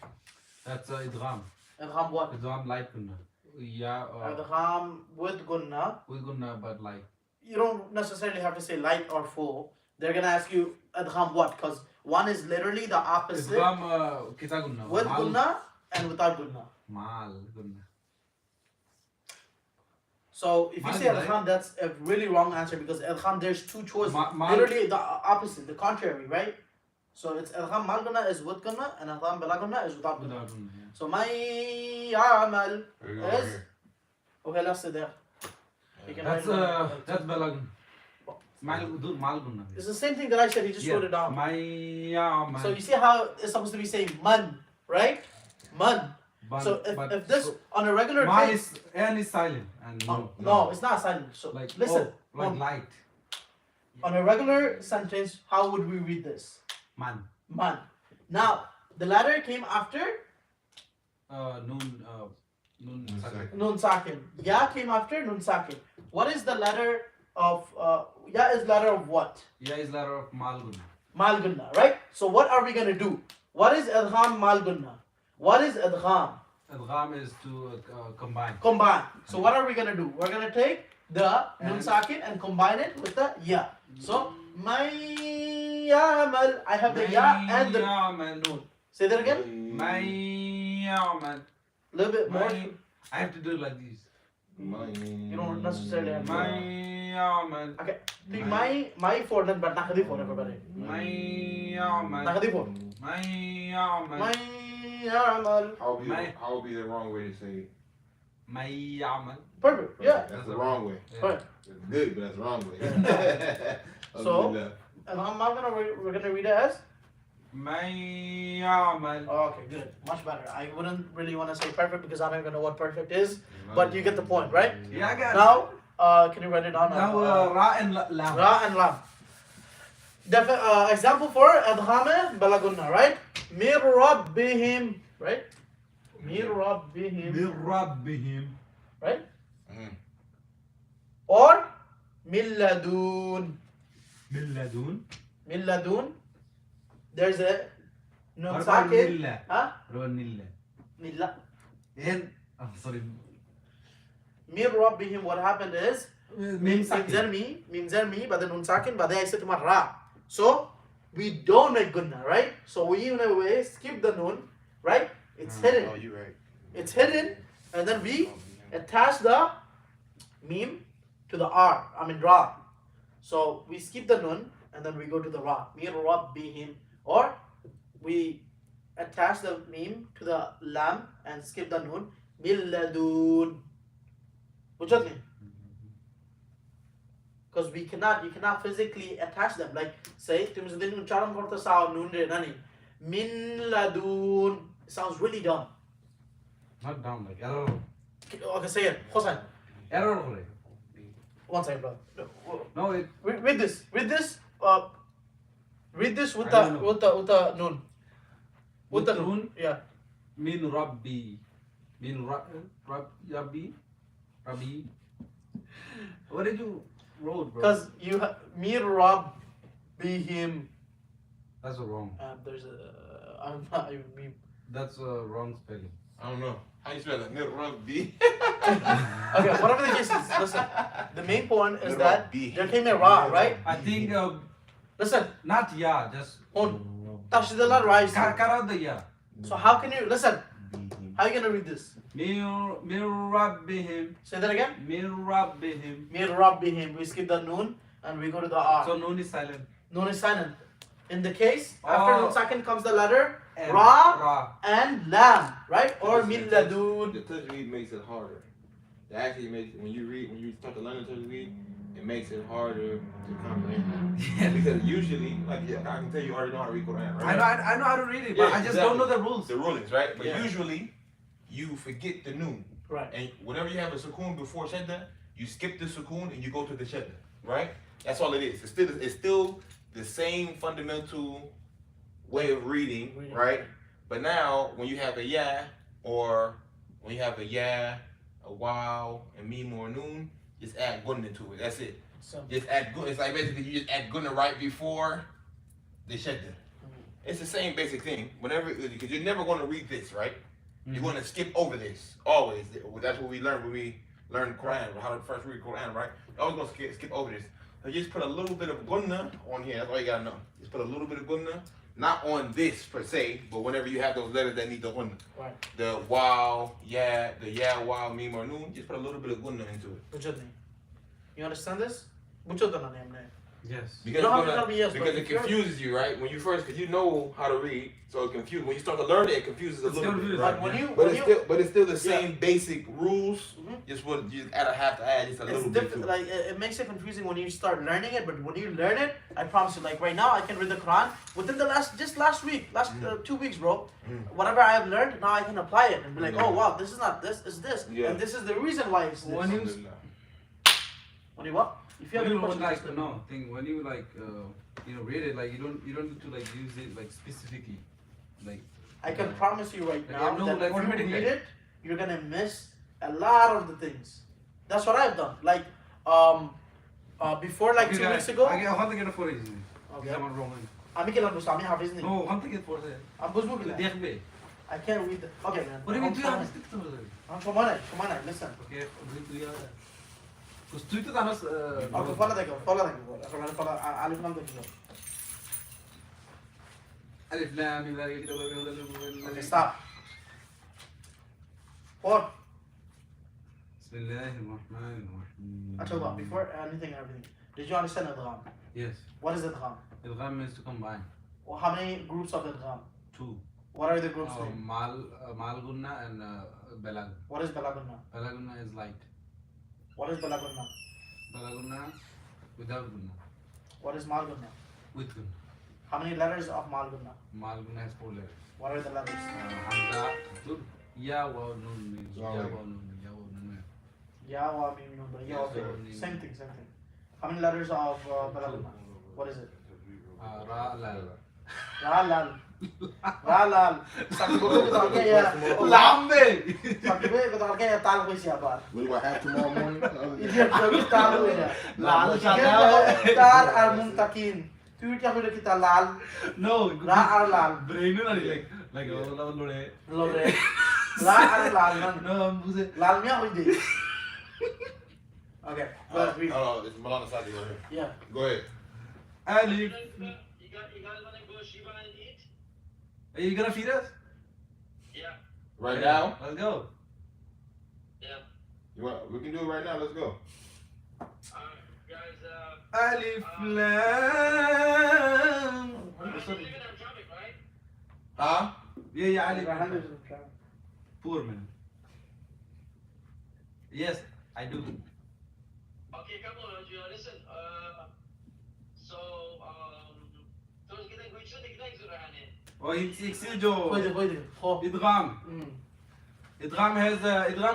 That's idgham. Adgham what? Idgham light gunna. Yeah. Adgham with gunna. With gunna, but light. You don't necessarily have to say light or full. They're gonna ask you adgham what? Because one is literally the opposite. Idgham kita gunna. With gunna and without gunna. Mal gunna. So if you say adgham, that's a really wrong answer because adgham there's two choices. Literally the opposite, the contrary, right? So it's adgham mal gunna is with gunna and adgham bila gunna is without gunna. So may ya'mal is okay. Let's say there. That's balagun. Mal gunna. It's the same thing that I said. He just wrote it down. So you see how it's supposed to be saying man, right? Man. So if this on a regular case, N is silent and no, it's not silent. So like listen, like light. On a regular sentence, how would we read this? Man. Man. Now the letter came after nun sakin. Ya came after nun sakin. What is the letter of ya is letter of what? Ya is letter of mal gunna. Mal gunna, right? So what are we gonna do? What is adgham mal gunna? What is adgham? Adgham is to combine. Combine. So what are we gonna do? We're gonna take the nun sakin and combine it with the ya. So may ya'mal. I have the ya and the nun. Say that again. May ya'mal. A little bit more. I have to do it like this. You don't necessarily have to. May ya'mal. Okay. My for then, but nakadi for everybody. May ya'mal. Nakadi for. May ya'mal. May ya'mal. How would be the wrong way to say it? May ya'mal. Perfect. Yeah. That's the wrong way. Right. It's good, but that's the wrong way. So, and we're gonna read it as May ya'mal. okay, good. Much better. I wouldn't really want to say perfect because I don't even know what perfect is, but you get the point, right? Yeah, I got it. Now, can you write it down? Now, ra and lam. Ra and lam. Example for adghame balagunna, right? Mir rabbihim, right? Mir rabbihim, Rabbihim. right? Or milladun. Milladun. There's a nun sakin. Huh? Milla. Sorry. Mir rabbihim. What happened is Mim mim but the nun sakin, but then I said to my ra. So we don't make gunna, right? So we in a way skip the nun, right? It's hidden. Oh, you're right. It's hidden, and then we attach the mim to the r. I mean ra. So we skip the nun and then we go to the ra. Mir rabbihim. Or we attach the mim to the lam and skip the nun. Milladun. Which one? Because you cannot physically attach them. Like say, min ladun. It sounds really dumb. Not down, like arrow. Okay, say it. Hossein. Error hore. 1 second, brother. No, it. Read this. Read this with I the don't know. with the noon. With the the noon? Yeah. Min Rabbi. Min Rabbi. Rabbi. What did you wrote, bro? Because Mir Rob be him. That's wrong. There's a I'm not even me. That's a wrong spelling. I don't know. How you spell it? Nirabbi. Okay, whatever the case is, listen. The main point is that Nirabbi. there came a Ra, right? I think Listen, not ya, just Tashdillah rise. cut out the ya. So how can you listen? How are you gonna read this? Mir Rabbihim. Say that again. Mir Rabbihim. Mir Rabbi him. We skip the noon and we go to the R. So noon is silent. Noon is silent. In the case, after Oh. noon second comes the letter And Ra and Lam, right? Or Min Ladun. The tajweed makes it harder. It actually makes when you start to learn the tajweed, it makes it harder to comprehend. Because usually, like I can tell you already know how to read Quran, right? I know how to read it, but Yeah, I just don't know exactly. the rules. The rulings, right? But Yeah. usually, you forget the noon. Right. And whenever you have a sukoon before shadda, you skip the sukoon and you go to the shadda, right? That's all it is. It's still the same fundamental way of reading, right? But now, when you have a ya, or when you have a ya, a wow, and mim or noon, just add gunna to it. That's it. So, Just add gunna. It's like basically you just add gunna right before the shadda. It's the same basic thing. Whenever, because you're never going to read this, right? You're going to skip over this always. That's what we learn when we learn Quran, how to first read Quran, right? You're always going to skip over this. So you just put a little bit of gunna on here. That's all you gotta know. Just put a little bit of gunna, not on this per se, but whenever you have those letters that need the gunna, right. the wow, yeah, the yeah, wow, mim or noon, just put a little bit of gunna into it. Bujudni. You understand this? Bujudana name. Yes. Because, don't have it's to gonna- tell me yes, because but it if you're- confuses you, right? When you first, because you know how to read, so it confuses. When you start to learn it, it confuses a It's little bit, confusing. right? Like when you, But when it's you, still, but it's still the same basic rules. Mhm. Just what you have to add just a it's little bit to different. it. Like it makes it confusing when you start learning it, but when you learn it, I promise you. Like right now, I can read the Quran within the last week, 2 weeks, bro. Whatever I have learned, now I can apply it and be like, oh wow, this is not this, is this, Yeah. and this is the reason why it's this. When you- Alhamdulillah. When you what? If you have When any you questions, like just let me know. no thing when you like read it, like you don't need to like use it like specifically, like I can promise you right Like, now I know, that like, if you automatically. read it, you're gonna miss a lot of the things. That's what I've done. Like before, like 2 weeks ago. I want to get a for it. Okay. Someone wrong. আমি খেলাম দোস্ত আমি হাফিজ নেই No, want to get for it. আমি বুঝবো কি না দেখবে I can't read the okay man what do you mean তুই I'm আছিস তো I'm সময় নাই listen ওকে তুই তুই তো জানোস okay follow দেখো এখন আমি follow আলিফ নাম দেখো alif lam mim okay stop what Bismillahir Rahmanir Rahim. actually what before anything everything did you understand idgham Yes. what is idgham Idgham means to combine. well, how many groups of idgham 2. what are the groups name? Mal gunna and balag. What is balagunna Balagunna is light. what is balagunna Balagunna without gunna. what is malgunna With gunna. how many letters of malgunna Mal gunna has 4 letters. what are the letters Hamza, dur, ya, wa, nun, means ya, wa, nun, ya, wa, nun. ya wa mim nun ya wa Yes, mim. sir. same thing how many letters of balagunna what is it Ra, lal. Ralal. Ralal. Sakibo ko tawag kaya. Lambe! Sakibo ko tawag kaya talo ko siya ba? What do I have tomorrow morning? Idiot ko talo niya. Lal siya Tar al muntakin. Tweet ako na kita lal. No, Ra ar lal. brain nun ari like lore. Lore. Ra ar lal man. No, buse. Lal niya ko hindi. Okay. Well, Oh, it's Malana Sadi right here. yeah. Go ahead. Alif. You guys want to go Shiva and eat? Are you gonna feed us? Yeah. Right now? Let's go. Yeah. We can do it right now. Let's go. Guys, Alif Lam. you're living on traffic, right? Huh? Yeah, Alif. Poor man. Yes, I do. Okay, come on, listen. So, terus kita exurahan eh. Oh, it's jo. Pwede. Ho. Idgham. Mm. Idgham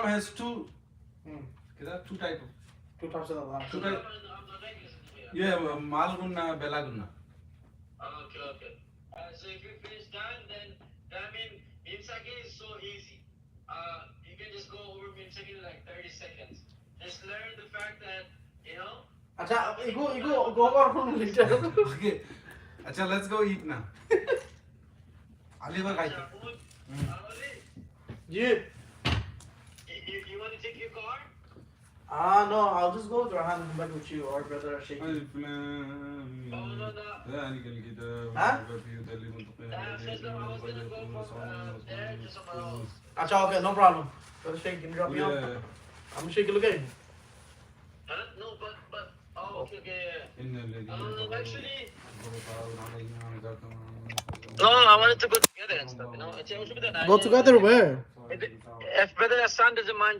has 2 كده two type of Two types of the last. two type yeah malgunna belagunna. Okay. So if you finish that, then that means meme second is so easy. You can just go over meme second in like 30 seconds. Just learn the fact that, you know. Acha, go over from later. Okay. Acha, let's go eat now. Aliva Acha, food. Ali, Yeah. you want to take your car? No, I'll just go with Rahan and come back with you or brother Sheikh. ألف Oh, لام no. ذلك الكتاب ها؟ لا ريب فيه هدى للمتقين Just I was going to go from there to somewhere else. Acha, okay, no problem. Brother Sheikh, can you drop me off? Yeah. I'm gonna shake it again. Huh? No, but okay. إن الذين Actually, كفروا تعالوا عليهم وأنذرتهم no, I wanted to go together and stuff, you know. Go together where? If Brother Hassan doesn't mind